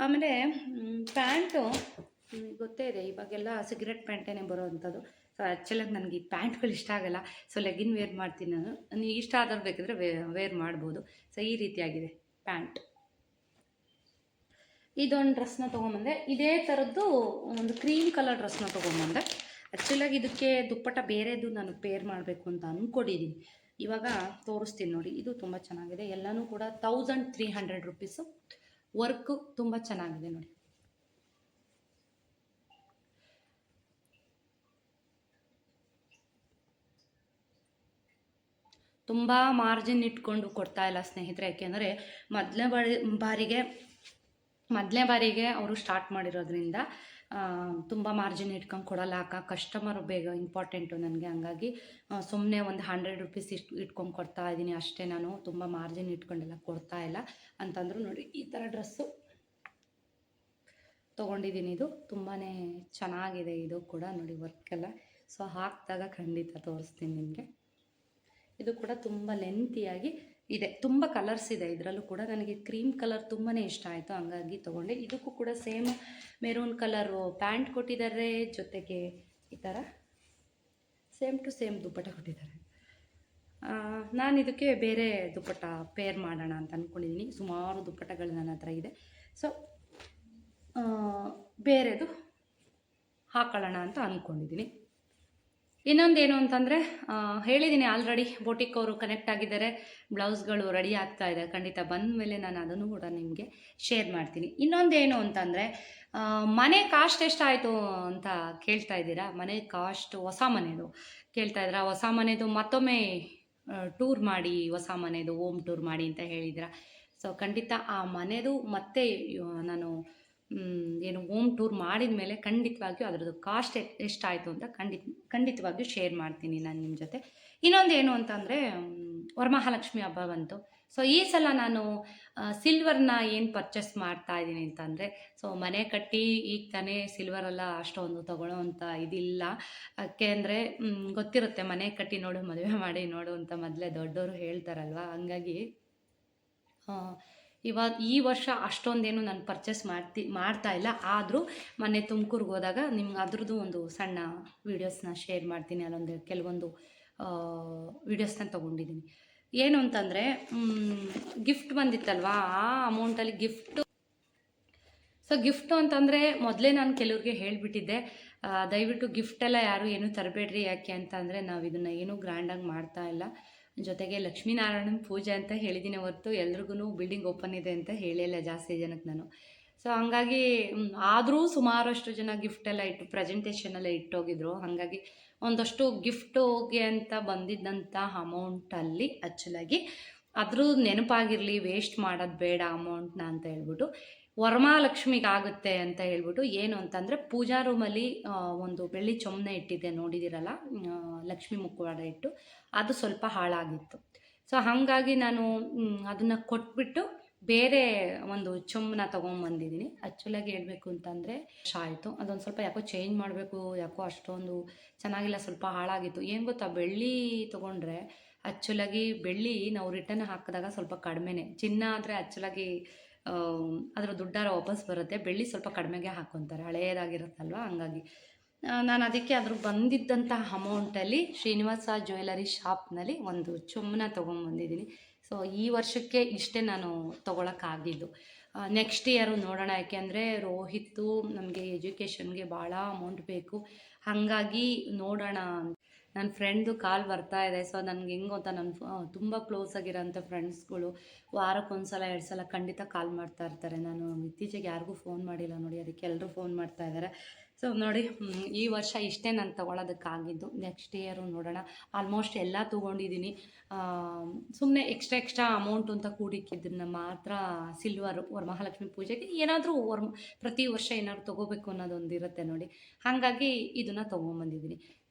Speaker 1: ಆಮೇಲೆ ಪ್ಯಾಂಟು ಗೊತ್ತೇ ಇದೆ, ಇವಾಗೆಲ್ಲ ಸಿಗರೆಟ್ ಪ್ಯಾಂಟೇನೆ ಬರೋವಂಥದ್ದು. ಸೊ ಆ್ಯಕ್ಚುಲಾಗಿ ನನಗೆ ಈ ಪ್ಯಾಂಟ್ಗಳು ಇಷ್ಟ ಆಗಲ್ಲ. ಸೊ ಲೆಗಿನ್ ವೇರ್ ಮಾಡ್ತೀನಿ ನಾನು. ನೀವು ಇಷ್ಟ ಆದವ್ರು ಬೇಕಿದ್ರೆ ವೇರ್ ಮಾಡ್ಬೋದು. ಸೊ ಈ ರೀತಿಯಾಗಿದೆ ಪ್ಯಾಂಟ್. ಇದೊಂದು ಡ್ರೆಸ್ನ ತೊಗೊಂಬಂದೆ. ಇದೇ ಥರದ್ದು ಒಂದು ಕ್ರೀಮ್ ಕಲರ್ ಡ್ರೆಸ್ನ ತೊಗೊಂಬಂದೆ. ಆ್ಯಕ್ಚುಲಾಗಿ ಇದಕ್ಕೆ ದುಪ್ಪಟ್ಟ ಬೇರೆದು ನಾನು ಪೇರ್ ಮಾಡಬೇಕು ಅಂತ ಅಂದ್ಕೊಂಡಿದ್ದೀನಿ. ಇವಾಗ ತೋರಿಸ್ತೀನಿ ನೋಡಿ. ಇದು ತುಂಬ ಚೆನ್ನಾಗಿದೆ. ಎಲ್ಲನೂ ಕೂಡ 1300 ರೂಪೀಸು. ವರ್ಕು ತುಂಬ ಚೆನ್ನಾಗಿದೆ ನೋಡಿ. ತುಂಬ ಮಾರ್ಜಿನ್ ಇಟ್ಕೊಂಡು ಕೊಡ್ತಾ ಇಲ್ಲ ಸ್ನೇಹಿತರೆ. ಯಾಕೆಂದರೆ ಮೊದಲನೇ ಬಾರಿಗೆ ಅವರು ಸ್ಟಾರ್ಟ್ ಮಾಡಿರೋದ್ರಿಂದ ತುಂಬ ಮಾರ್ಜಿನ್ ಇಟ್ಕೊಂಡು ಕೊಡಲ್ಲ. ಕಸ್ಟಮರ್ ಬೇಗ ಇಂಪಾರ್ಟೆಂಟು ನನಗೆ. ಹಂಗಾಗಿ ಸುಮ್ಮನೆ ಒಂದು 100 ರೂಪೀಸ್ ಇಟ್ಕೊಂಡು ಕೊಡ್ತಾ ಇದ್ದೀನಿ ಅಷ್ಟೇ. ನಾನು ತುಂಬ ಮಾರ್ಜಿನ್ ಇಟ್ಕೊಂಡೆಲ್ಲ ಕೊಡ್ತಾ ಇಲ್ಲ ಅಂತಂದರು. ನೋಡಿ, ಈ ಥರ ಡ್ರೆಸ್ಸು ತೊಗೊಂಡಿದ್ದೀನಿ. ಇದು ತುಂಬಾ ಚೆನ್ನಾಗಿದೆ. ಇದು ಕೂಡ ನೋಡಿ ವರ್ಕೆಲ್ಲ. ಸೊ ಹಾಕಿದಾಗ ಖಂಡಿತ ತೋರಿಸ್ತೀನಿ ನಿಮಗೆ. ಇದು ಕೂಡ ತುಂಬ ಲೆಂತಿಯಾಗಿ ಇದೆ, ತುಂಬ ಕಲರ್ಸ್ ಇದೆ ಇದರಲ್ಲೂ ಕೂಡ. ನನಗೆ ಕ್ರೀಮ್ ಕಲರ್ ತುಂಬಾ ಇಷ್ಟ ಆಯಿತು, ಹಂಗಾಗಿ ತೊಗೊಂಡೆ. ಇದಕ್ಕೂ ಕೂಡ ಸೇಮ್ ಮೆರೂನ್ ಕಲರು ಪ್ಯಾಂಟ್ ಕೊಟ್ಟಿದ್ದಾರೆ, ಜೊತೆಗೆ ಈ ಥರ ಸೇಮ್ ಟು ಸೇಮ್ ದುಪ್ಪಟ್ಟ ಕೊಟ್ಟಿದ್ದಾರೆ. ನಾನು ಇದಕ್ಕೆ ಬೇರೆ ದುಪ್ಪಟ್ಟ ಪೇರ್ ಮಾಡೋಣ ಅಂತ ಅಂದ್ಕೊಂಡಿದ್ದೀನಿ. ಸುಮಾರು ದುಪ್ಪಟ್ಟಗಳು ನನ್ನ ಹತ್ರ ಇದೆ. ಸೊ ಬೇರೆದು ಹಾಕೊಳ್ಳೋಣ ಅಂತ ಅಂದ್ಕೊಂಡಿದ್ದೀನಿ. ಇನ್ನೊಂದೇನು ಅಂತಂದರೆ, ಹೇಳಿದ್ದೀನಿ ಆಲ್ರೆಡಿ, ಬೋಟಿಕ್ ಅವರು ಕನೆಕ್ಟ್ ಆಗಿದ್ದಾರೆ, ಬ್ಲೌಸ್ಗಳು ರೆಡಿ ಆಗ್ತಾ ಇದೆ. ಖಂಡಿತ ಬಂದ ಮೇಲೆ ನಾನು ಅದನ್ನು ಕೂಡ ನಿಮಗೆ ಶೇರ್ ಮಾಡ್ತೀನಿ. ಇನ್ನೊಂದೇನು ಅಂತಂದರೆ, ಮನೆ ಕಾಸ್ಟ್ ಎಷ್ಟಾಯಿತು ಅಂತ ಕೇಳ್ತಾ ಇದ್ದೀರಾ. ಮನೆ ಕಾಸ್ಟ್, ಹೊಸ ಮನೆದು ಕೇಳ್ತಾ ಇದ್ದೀರಾ. ಹೊಸ ಮನೆದು ಮತ್ತೊಮ್ಮೆ ಟೂರ್ ಮಾಡಿ, ಹೊಸ ಮನೆದು ಹೋಮ್ ಟೂರ್ ಮಾಡಿ ಅಂತ ಹೇಳಿದ್ದೀರಾ. ಸೊ ಖಂಡಿತ ಆ ಮನೆದು ಮತ್ತೆ ನಾನು ಏನು ಹೋಮ್ ಟೂರ್ ಮಾಡಿದ ಮೇಲೆ ಖಂಡಿತವಾಗಿಯೂ ಅದರದ್ದು ಕಾಸ್ಟ್ ಎಷ್ಟಾಯಿತು ಅಂತ ಖಂಡಿತವಾಗಿಯೂ ಶೇರ್ ಮಾಡ್ತೀನಿ ನಾನು ನಿಮ್ಮ ಜೊತೆ. ಇನ್ನೊಂದೇನು ಅಂತಂದರೆ, ವರಮಹಾಲಕ್ಷ್ಮಿ ಹಬ್ಬ ಬಂತು. ಸೊ ಈ ಸಲ ನಾನು ಸಿಲ್ವರ್ನ ಏನು ಪರ್ಚೇಸ್ ಮಾಡ್ತಾ ಇದ್ದೀನಿ ಅಂತಂದರೆ, ಸೊ ಮನೆ ಕಟ್ಟಿ ಈಗ ತಾನೇ ಸಿಲ್ವರೆಲ್ಲ ಅಷ್ಟೊಂದು ತೊಗೊಳ್ಳೋ ಅಂತ ಇದಿಲ್ಲ. ಯಾಕೆಂದರೆ ಗೊತ್ತಿರುತ್ತೆ, ಮನೆ ಕಟ್ಟಿ ನೋಡು ಮದುವೆ ಮಾಡಿ ನೋಡು ಅಂತ ಮೊದಲೇ ದೊಡ್ಡವರು ಹೇಳ್ತಾರಲ್ವ. ಹಂಗಾಗಿ ಈ ವರ್ಷ ಅಷ್ಟೊಂದೇನು ನಾನು ಪರ್ಚೇಸ್ ಮಾಡ್ತಾ ಇಲ್ಲ. ಆದರೂ ಮೊನ್ನೆ ತುಮಕೂರಿಗೆ ಹೋದಾಗ ನಿಮ್ಗೆ ಅದ್ರದ್ದು ಒಂದು ಸಣ್ಣ ವೀಡಿಯೋಸ್ನ ಶೇರ್ ಮಾಡ್ತೀನಿ. ಅಲ್ಲೊಂದು ಕೆಲವೊಂದು ವೀಡಿಯೋಸ್ನ ತೊಗೊಂಡಿದ್ದೀನಿ. ಏನು ಅಂತಂದರೆ, ಗಿಫ್ಟ್ ಬಂದಿತ್ತಲ್ವಾ, ಆ ಅಮೌಂಟಲ್ಲಿ ಗಿಫ್ಟು ಅಂತಂದರೆ ಮೊದಲೇ ನಾನು ಕೆಲವ್ರಿಗೆ ಹೇಳಿಬಿಟ್ಟಿದ್ದೆ, ದಯವಿಟ್ಟು ಗಿಫ್ಟೆಲ್ಲ ಯಾರು ಏನೂ ತರಬೇಡ್ರಿ. ಯಾಕೆ ಅಂತಂದರೆ ನಾವು ಇದನ್ನು ಏನೂ ಗ್ರ್ಯಾಂಡಾಗಿ ಮಾಡ್ತಾ ಇಲ್ಲ. ಜೊತೆಗೆ ಲಕ್ಷ್ಮೀನಾರಾಯಣನ ಪೂಜೆ ಅಂತ ಹೇಳಿದ್ದೀನಿ ಹೊರತು ಎಲ್ರಿಗೂ ಬಿಲ್ಡಿಂಗ್ ಓಪನ್ ಇದೆ ಅಂತ ಹೇಳಿಲ್ಲ ಜಾಸ್ತಿ ಜನಕ್ಕೆ ನಾನು. ಸೊ ಹಂಗಾಗಿ ಆದರೂ ಸುಮಾರಷ್ಟು ಜನ ಗಿಫ್ಟೆಲ್ಲ ಇಟ್ಟು ಪ್ರೆಸೆಂಟೇಷನ್ ಎಲ್ಲ ಇಟ್ಟೋಗಿದ್ರು. ಹಾಗಾಗಿ ಒಂದಷ್ಟು ಗಿಫ್ಟೋಗೆ ಅಂತ ಬಂದಿದ್ದಂಥ ಅಮೌಂಟಲ್ಲಿ ಆ್ಯಕ್ಚುಲಾಗಿ ಅದ್ರ ನೆನಪಾಗಿರಲಿ, ವೇಸ್ಟ್ ಮಾಡೋದು ಬೇಡ ಅಮೌಂಟ್ನ ಅಂತ ಹೇಳ್ಬಿಟ್ಟು, ವರಮಹಾಲಕ್ಷ್ಮಿಗಾಗುತ್ತೆ ಅಂತ ಹೇಳ್ಬಿಟ್ಟು ಏನು ಅಂತಂದರೆ, ಪೂಜಾ ರೂಮಲ್ಲಿ ಒಂದು ಬೆಳ್ಳಿ ಚೊಂಬನೆ ಇಟ್ಟಿದ್ದೆ ನೋಡಿದ್ದೀರಲ್ಲ, ಲಕ್ಷ್ಮಿ ಮುಖವಾಡ ಇಟ್ಟು, ಅದು ಸ್ವಲ್ಪ ಹಾಳಾಗಿತ್ತು. ಸೊ ಹಾಗಾಗಿ ನಾನು ಅದನ್ನು ಕೊಟ್ಬಿಟ್ಟು ಬೇರೆ ಒಂದು ಚೊಂಬನ್ನ ತೊಗೊಂಬಂದಿದ್ದೀನಿ. ಆ್ಯಕ್ಚುಲಾಗಿ ಹೇಳಬೇಕು ಅಂತಂದರೆ ಆಯಿತು, ಅದೊಂದು ಸ್ವಲ್ಪ ಯಾಕೋ ಚೇಂಜ್ ಮಾಡಬೇಕು, ಯಾಕೋ ಅಷ್ಟೊಂದು ಚೆನ್ನಾಗಿಲ್ಲ, ಸ್ವಲ್ಪ ಹಾಳಾಗಿತ್ತು. ಏನು ಗೊತ್ತಾ, ಬೆಳ್ಳಿ ತೊಗೊಂಡ್ರೆ ಆ್ಯಕ್ಚುಲಾಗಿ ಬೆಳ್ಳಿ ನಾವು ರಿಟರ್ನ್ ಹಾಕಿದಾಗ ಸ್ವಲ್ಪ ಕಡಿಮೆನೇ. ಚಿನ್ನ ಆದರೆ ಆ್ಯಕ್ಚುಲಾಗಿ ಅದರ ದುಡ್ಡಾರ ವಾಪಸ್ ಬರುತ್ತೆ, ಬೆಳ್ಳಿ ಸ್ವಲ್ಪ ಕಡಿಮೆಗೆ ಹಾಕ್ಕೊತಾರೆ, ಹಳೆಯದಾಗಿರುತ್ತಲ್ವ. ಹಂಗಾಗಿ ನಾನು ಅದಕ್ಕೆ ಅದ್ರ ಬಂದಿದ್ದಂಥ ಅಮೌಂಟಲ್ಲಿ ಶ್ರೀನಿವಾಸ ಜ್ಯುವೆಲರಿ ಶಾಪ್ನಲ್ಲಿ ಒಂದು ಚೊಂಬನ ತೊಗೊಂಬಂದಿದ್ದೀನಿ. ಸೊ ಈ ವರ್ಷಕ್ಕೆ ಇಷ್ಟೇ ನಾನು ತೊಗೊಳಕ್ಕಾಗಿದ್ದು. ನೆಕ್ಸ್ಟ್ ಇಯರು ನೋಡೋಣ, ಯಾಕೆಂದರೆ ರೋಹಿತ್ತು ನಮಗೆ ಎಜುಕೇಷನ್ಗೆ ಭಾಳ ಅಮೌಂಟ್ ಬೇಕು. ಹಾಗಾಗಿ ನೋಡೋಣ. ನನ್ನ ಫ್ರೆಂಡ್ದು ಕಾಲ್ ಬರ್ತಾ ಇದೆ. ಸೊ ನನಗೆ ಹೆಂಗೆ ಗೊತ್ತಾ, ನನ್ನ ತುಂಬ ಕ್ಲೋಸ್ ಆಗಿರೋಂಥ ಫ್ರೆಂಡ್ಸ್ಗಳು ವಾರಕ್ಕೊಂದ್ಸಲ 2 ಸಲ ಖಂಡಿತ ಕಾಲ್ ಮಾಡ್ತಾ ಇರ್ತಾರೆ. ನಾನು ಇತ್ತೀಚೆಗೆ ಯಾರಿಗೂ ಫೋನ್ ಮಾಡಿಲ್ಲ ನೋಡಿ, ಅದಕ್ಕೆ ಎಲ್ಲರೂ ಫೋನ್ ಮಾಡ್ತಾ ಇದ್ದಾರೆ. ಸೊ ನೋಡಿ, ಈ ವರ್ಷ ಇಷ್ಟೇ ನಾನು ತೊಗೊಳೋದಕ್ಕಾಗಿದ್ದು. ನೆಕ್ಸ್ಟ್ ಇಯರು ನೋಡೋಣ. ಆಲ್ಮೋಸ್ಟ್ ಎಲ್ಲ ತೊಗೊಂಡಿದ್ದೀನಿ. ಸುಮ್ಮನೆ ಎಕ್ಸ್ಟ್ರಾ ಅಮೌಂಟು ಅಂತ ಕೂಡಿಕ್ಕಿದ್ದನ್ನು ಮಾತ್ರ ಸಿಲ್ವರು ವರಮಹಾಲಕ್ಷ್ಮಿ ಪೂಜೆಗೆ ಏನಾದರೂ ಪ್ರತಿ ವರ್ಷ ಏನಾದ್ರು ತೊಗೋಬೇಕು ಅನ್ನೋದೊಂದು ಇರುತ್ತೆ ನೋಡಿ. ಹಾಗಾಗಿ ಇದನ್ನು ತೊಗೊಂಬಂದಿದ್ದೀನಿ.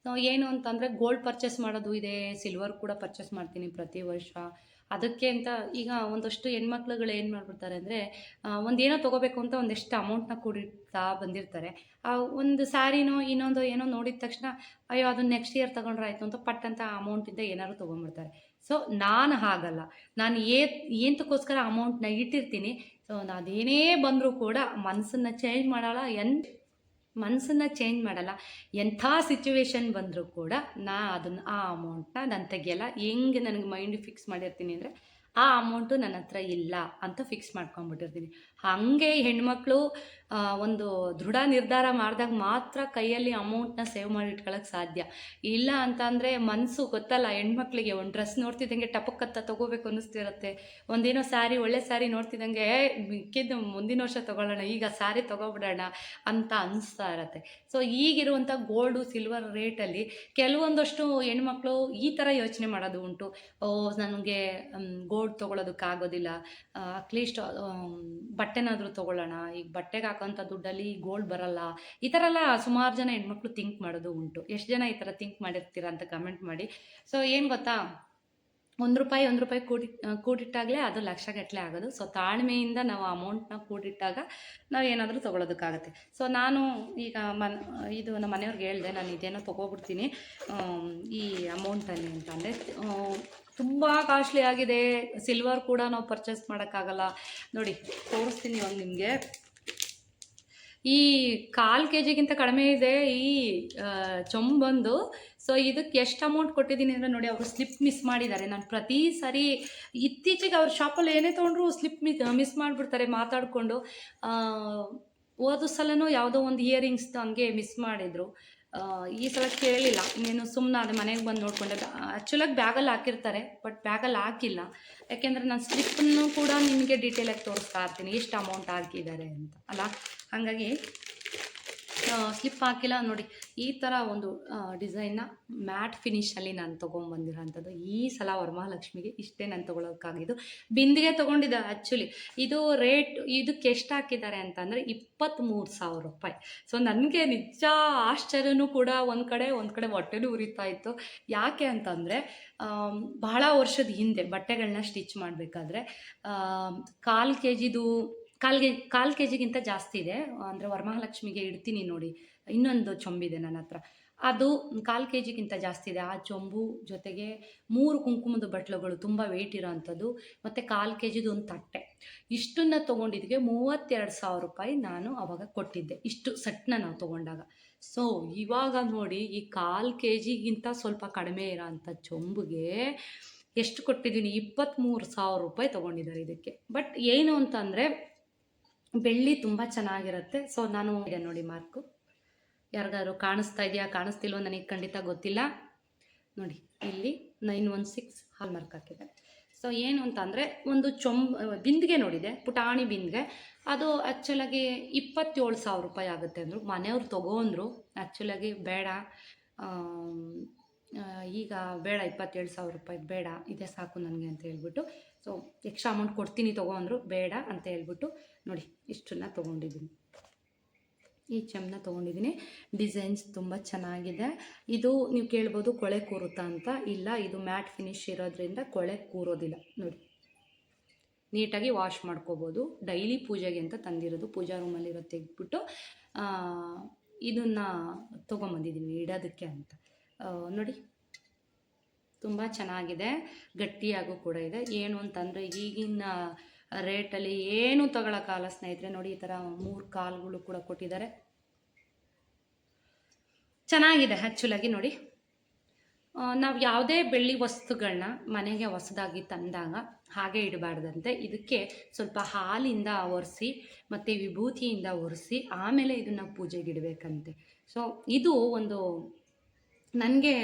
Speaker 1: ಏನು ಅಂತಂದರೆ, ಗೋಲ್ಡ್ ಪರ್ಚೇಸ್ ಮಾಡೋದು ಇದೆ, ಸಿಲ್ವರ್ ಕೂಡ ಪರ್ಚೇಸ್ ಮಾಡ್ತೀನಿ ಪ್ರತಿ ವರ್ಷ. ಅದಕ್ಕೆ ಅಂತ ಈಗ ಒಂದಷ್ಟು ಹೆಣ್ಮಕ್ಳುಗಳು ಏನು ಮಾಡಿಬಿಡ್ತಾರೆ ಅಂದರೆ, ಒಂದೇನೋ ತೊಗೋಬೇಕು ಅಂತ ಒಂದಷ್ಟು ಅಮೌಂಟ್ನ ಕೂಡಿಡ್ತಾ ಬಂದಿರ್ತಾರೆ. ಒಂದು ಸ್ಯಾರಿನೋ ಇನ್ನೊಂದು ಏನೋ ನೋಡಿದ ತಕ್ಷಣ ಅಯ್ಯೋ ಅದನ್ನು ನೆಕ್ಸ್ಟ್ ಇಯರ್ ತೊಗೊಂಡ್ರೆ ಆಯಿತು ಅಂತ ಪಟ್ಟಂತ ಅಮೌಂಟಿಂದ ಏನಾದ್ರು ತೊಗೊಂಡ್ಬಿಡ್ತಾರೆ. ಸೊ ನಾನು ಹಾಗಲ್ಲ, ನಾನು ಏನಕ್ಕೋಸ್ಕರ ಅಮೌಂಟ್ನ ಇಟ್ಟಿರ್ತೀನಿ. ಸೊ ಅದೇನೇ ಬಂದರೂ ಕೂಡ ಮನಸ್ಸನ್ನು ಚೇಂಜ್ ಮಾಡಲ್ಲ. ಎಂಥ ಸಿಚುವೇಶನ್ ಬಂದರೂ ಕೂಡ ಆ ಅಮೌಂಟ್ನ ನಾನು ತೆಗಿಯಲ್ಲ. ಹೆಂಗೆ ನನಗೆ ಮೈಂಡ್ ಫಿಕ್ಸ್ ಮಾಡಿರ್ತೀನಿ ಅಂದರೆ, ಆ ಅಮೌಂಟು ನನ್ನ ಹತ್ರ ಇಲ್ಲ ಅಂತ ಫಿಕ್ಸ್ ಮಾಡ್ಕೊಂಬಿಟ್ಟಿರ್ತೀನಿ. ಹಾಗೆ ಹೆಣ್ಮಕ್ಳು ಒಂದು ದೃಢ ನಿರ್ಧಾರ ಮಾಡಿದಾಗ ಮಾತ್ರ ಕೈಯಲ್ಲಿ ಅಮೌಂಟ್ನ ಸೇವ್ ಮಾಡಿ ಇಟ್ಕೊಳ್ಳೋಕೆ ಸಾಧ್ಯ. ಇಲ್ಲ ಅಂತಂದರೆ ಮನಸ್ಸು ಗೊತ್ತಲ್ಲ, ಹೆಣ್ಮಕ್ಳಿಗೆ ಒಂದು ಡ್ರೆಸ್ ನೋಡ್ತಿದ್ದಂಗೆ ಟಪಕ್ಕತ್ತ ತೊಗೋಬೇಕು ಅನ್ನಿಸ್ತಿರುತ್ತೆ. ಒಂದೇನೋ ಸ್ಯಾರಿ, ಒಳ್ಳೆ ಸ್ಯಾರಿ ನೋಡ್ತಿದ್ದಂಗೆ ಮಿಕ್ಕಿದ್ದು ಮುಂದಿನ ವರ್ಷ ತೊಗೊಳ್ಳೋಣ, ಈಗ ಸ್ಯಾರಿ ತೊಗೊಬಿಡೋಣ ಅಂತ ಅನಿಸ್ತಾ ಇರತ್ತೆ. ಸೊ ಈಗಿರುವಂಥ ಗೋಲ್ಡು ಸಿಲ್ವರ್ ರೇಟಲ್ಲಿ ಕೆಲವೊಂದಷ್ಟು ಹೆಣ್ಮಕ್ಳು ಈ ಥರ ಯೋಚನೆ ಮಾಡೋದು ಉಂಟು. ನನಗೆ ಗೋಲ್ಡ್ ತೊಗೊಳೋದಕ್ಕಾಗೋದಿಲ್ಲ, ಅಟ್ಲೀಸ್ಟ್ ಬಟ್ಟೆನಾದರೂ ತೊಗೊಳ್ಳೋಣ, ಈಗ ಬಟ್ಟೆಗೆ ಹಾಕೋಂಥ ದುಡ್ಡಲ್ಲಿ ಗೋಲ್ಡ್ ಬರಲ್ಲ. ಈ ಥರ ಎಲ್ಲ ಸುಮಾರು ಜನ ಹೆಣ್ಮಕ್ಳು ಥಿಂಕ್ ಮಾಡೋದು ಉಂಟು. ಎಷ್ಟು ಜನ ಈ ಥರ ಥಿಂಕ್ ಮಾಡಿರ್ತೀರ ಅಂತ ಕಮೆಂಟ್ ಮಾಡಿ. ಸೊ ಏನು ಗೊತ್ತಾ, ₹1 ಕೂಡಿಟ್ಟಾಗಲೇ ಅದು ಲಕ್ಷಗಟ್ಟಲೆ ಆಗೋದು. ಸೊ ತಾಳ್ಮೆಯಿಂದ ನಾವು ಅಮೌಂಟ್ನ ಕೂಡಿಟ್ಟಾಗ ನಾವು ಏನಾದರೂ ತೊಗೊಳೋದಕ್ಕಾಗತ್ತೆ. ಸೊ ನಾನು ಈಗ ಇದು ನಮ್ಮ ಮನೆಯವ್ರಿಗೆ ಹೇಳಿದೆ, ನಾನು ಇದೇನೋ ತೊಗೊಬಿಡ್ತೀನಿ ಈ ಅಮೌಂಟಲ್ಲಿ ಅಂತ ಅಂದರೆ. ತುಂಬ ಕಾಸ್ಟ್ಲಿ ಆಗಿದೆ. ಸಿಲ್ವರ್ ಕೂಡ ನಾವು ಪರ್ಚೇಸ್ ಮಾಡೋಕ್ಕಾಗಲ್ಲ. ನೋಡಿ ತೋರಿಸ್ತೀನಿ ಇವಾಗ ನಿಮಗೆ. ಈ 1/4 ಕೆಜಿಗಿಂತ ಕಡಿಮೆ ಇದೆ ಈ ಚೊಂಬಂದು. ಸೊ ಇದಕ್ಕೆ ಎಷ್ಟು ಅಮೌಂಟ್ ಕೊಟ್ಟಿದ್ದೀನಿ ಅಂದರೆ ನೋಡಿ, ಅವರು ಸ್ಲಿಪ್ ಮಿಸ್ ಮಾಡಿದ್ದಾರೆ. ನಾನು ಪ್ರತಿ ಸರಿ ಇತ್ತೀಚೆಗೆ ಅವ್ರ ಶಾಪಲ್ಲಿ ಏನೇ ತೊಗೊಂಡ್ರು ಸ್ಲಿಪ್ ಮಿಸ್ ಮಾಡಿಬಿಡ್ತಾರೆ ಮಾತಾಡಿಕೊಂಡು. ಹೋದ ಸಲನೂ ಯಾವುದೋ ಒಂದು ಇಯರಿಂಗ್ಸ್ದು ಹಂಗೆ ಮಿಸ್ ಮಾಡಿದರು. ಈ ಸಲ ಕೇಳಿಲ್ಲ, ಇನ್ನೇನು ಸುಮ್ಮನೆ ಅದೇ ಮನೆಗೆ ಬಂದು ನೋಡಿಕೊಂಡೆ. ಆ್ಯಕ್ಚುಲಾಗಿ ಬ್ಯಾಗಲ್ಲಿ ಹಾಕಿರ್ತಾರೆ, ಬಟ್ ಬ್ಯಾಗಲ್ಲಿ ಹಾಕಿಲ್ಲ. ಯಾಕೆಂದರೆ ನಾನು ಸ್ಲಿಪ್ಪನ್ನು ಕೂಡ ನಿಮಗೆ ಡೀಟೇಲಾಗಿ ತೋರಿಸ್ತಾ ಇರ್ತೀನಿ ಎಷ್ಟು ಅಮೌಂಟ್ ಹಾಕಿದ್ದಾರೆ ಅಂತ ಅಲ್ಲ. ಹಾಗಾಗಿ ಸ್ಲಿಪ್ ಹಾಕಿಲ್ಲ. ನೋಡಿ ಈ ಥರ ಒಂದು ಡಿಸೈನ್ನ ಮ್ಯಾಟ್ ಫಿನಿಷಲ್ಲಿ ನಾನು ತೊಗೊಂಬಂದಿರೋಂಥದ್ದು. ಈ ಸಲ ವರಮಹಾಲಕ್ಷ್ಮಿಗೆ ಇಷ್ಟೇ ನಾನು ತೊಗೊಳೋಕ್ಕಾಗಿದ್ದು. ಬಿಂದಿಗೆ ತೊಗೊಂಡಿದ್ದೆ ಆ್ಯಕ್ಚುಲಿ. ಇದು ರೇಟ್ ಇದಕ್ಕೆ ಎಷ್ಟು ಹಾಕಿದ್ದಾರೆ ಅಂತಂದರೆ 23,000 ರೂಪಾಯಿ. ಸೊ ನನಗೆ ನಿಜ ಆಶ್ಚರ್ಯನೂ ಕೂಡ ಒಂದು ಕಡೆ ಹೊಟ್ಟೆನೂ ಉರಿತಾ ಇತ್ತು. ಯಾಕೆ ಅಂತಂದರೆ ಬಹಳ ವರ್ಷದ ಹಿಂದೆ ಬಟ್ಟೆಗಳನ್ನ ಸ್ಟಿಚ್ ಮಾಡಬೇಕಾದ್ರೆ 1/4 ಕೆಜಿದು 1/4 ಕೆಜಿಗಿಂತ ಜಾಸ್ತಿ ಇದೆ. ಅಂದರೆ ವರಮಹಾಲಕ್ಷ್ಮಿಗೆ ಇಡ್ತೀನಿ ನೋಡಿ, ಇನ್ನೊಂದು ಚೊಂಬಿದೆ ನನ್ನ ಹತ್ರ, ಅದು 1/4 ಕೆಜಿಗಿಂತ ಜಾಸ್ತಿ ಇದೆ. ಆ ಚೊಂಬು ಜೊತೆಗೆ 3 ಕುಂಕುಮದ ಬಟ್ಲುಗಳು ತುಂಬ ವೆಯ್ಟ್ ಇರೋ ಅಂಥದ್ದು, ಮತ್ತು 1/4 ಕೆಜಿದು ಒಂದು ತಟ್ಟೆ. ಇಷ್ಟನ್ನು ತೊಗೊಂಡಿದ್ದಕ್ಕೆ 32,000 ರೂಪಾಯಿ ನಾನು ಆವಾಗ ಕೊಟ್ಟಿದ್ದೆ, ಇಷ್ಟು ಸೆಟ್ನ ನಾವು ತೊಗೊಂಡಾಗ. ಸೊ ಇವಾಗ ನೋಡಿ, ಈ 1/4 ಕೆಜಿಗಿಂತ ಸ್ವಲ್ಪ ಕಡಿಮೆ ಇರೋ ಅಂಥ ಚೊಂಬಿಗೆ ಎಷ್ಟು ಕೊಟ್ಟಿದ್ದೀನಿ? 23,000 ರೂಪಾಯಿ ತೊಗೊಂಡಿದ್ದಾರೆ ಇದಕ್ಕೆ. ಬಟ್ ಏನು ಅಂತಂದರೆ ಬೆಳ್ಳಿ ತುಂಬ ಚೆನ್ನಾಗಿರುತ್ತೆ. ಸೊ ನಾನು ಇದೆ ನೋಡಿ ಮಾರ್ಕು, ಯಾರಿಗಾದ್ರು ಕಾಣಿಸ್ತಾ ಇದೆಯಾ ಕಾಣಿಸ್ತಿಲ್ವೋ ನನಗೆ ಖಂಡಿತ ಗೊತ್ತಿಲ್ಲ. ನೋಡಿ ಇಲ್ಲಿ 916 ಹಾಲ್ ಮಾರ್ಕ್ ಹಾಕಿದೆ. ಸೊ ಏನು ಅಂತಂದರೆ ಒಂದು ಬಿಂದಿಗೆ ನೋಡಿದೆ, ಪುಟಾಣಿ ಬಿಂದಿಗೆ, ಅದು ಆ್ಯಕ್ಚುಲಾಗಿ 27,000 ರೂಪಾಯಿ ಆಗುತ್ತೆ ಅಂದರು. ಮನೆಯವ್ರು ತೊಗೊಂಡ್ರು, ಆ್ಯಕ್ಚುಲಾಗಿ ಬೇಡ, ಈಗ ಬೇಡ 27,000 ರೂಪಾಯಿ ಬೇಡ, ಇದೇ ಸಾಕು ನನಗೆ ಅಂತ ಹೇಳ್ಬಿಟ್ಟು, ಸೊ ಎಕ್ಸ್ಟ್ರಾ ಅಮೌಂಟ್ ಕೊಡ್ತೀನಿ ತೊಗೊಂಡ್ರು, ಬೇಡ ಅಂತ ಹೇಳ್ಬಿಟ್ಟು ನೋಡಿ ಇಷ್ಟನ್ನು ತೊಗೊಂಡಿದ್ದೀನಿ. ಈ ಚೆಮ್ನ ತೊಗೊಂಡಿದ್ದೀನಿ. ಡಿಸೈನ್ಸ್ ತುಂಬ ಚೆನ್ನಾಗಿದೆ. ಇದು ನೀವು ಕೇಳ್ಬೋದು ಕೊಳೆ ಕೂರುತ್ತಾ ಅಂತ. ಇಲ್ಲ, ಇದು ಮ್ಯಾಟ್ ಫಿನಿಶ್ ಇರೋದ್ರಿಂದ ಕೊಳೆ ಕೂರೋದಿಲ್ಲ. ನೋಡಿ ನೀಟಾಗಿ ವಾಶ್ ಮಾಡ್ಕೋಬೋದು. ಡೈಲಿ ಪೂಜೆಗೆ ಅಂತ ತಂದಿರೋದು, ಪೂಜಾ ರೂಮಲ್ಲಿರೋ ತೆಗೆದ್ಬಿಟ್ಟು ಇದನ್ನು ತೊಗೊಂಬಂದಿದ್ದೀನಿ ಇಡೋದಕ್ಕೆ ಅಂತ. ನೋಡಿ ತುಂಬ ಚೆನ್ನಾಗಿದೆ, ಗಟ್ಟಿಯಾಗೂ ಕೂಡ ಇದೆ. ಏನು ಅಂತಂದರೆ ಈಗಿನ ರೇಟಲ್ಲಿ ಏನು ತಗೊಳಕ್ಕಾಗಲ್ಲ ಸ್ನೇಹಿತರೆ. ನೋಡಿ ಈ ಥರ 3 ಕಾಲುಗಳು ಕೂಡ ಕೊಟ್ಟಿದ್ದಾರೆ, ಚೆನ್ನಾಗಿದೆ ಆ್ಯಕ್ಚುಲಾಗಿ. ನೋಡಿ ನಾವು ಯಾವುದೇ ಬೆಳ್ಳಿ ವಸ್ತುಗಳನ್ನ ಮನೆಗೆ ಹೊಸದಾಗಿ ತಂದಾಗ ಹಾಗೆ ಇಡಬಾರ್ದಂತೆ. ಇದಕ್ಕೆ ಸ್ವಲ್ಪ ಹಾಲಿಂದ ಒರೆಸಿ ಮತ್ತು ವಿಭೂತಿಯಿಂದ ಒರೆಸಿ ಆಮೇಲೆ ಇದನ್ನು ಪೂಜೆಗೆ ಇಡಬೇಕಂತೆ. ಸೊ ಇದು ಒಂದು ನನಗೆ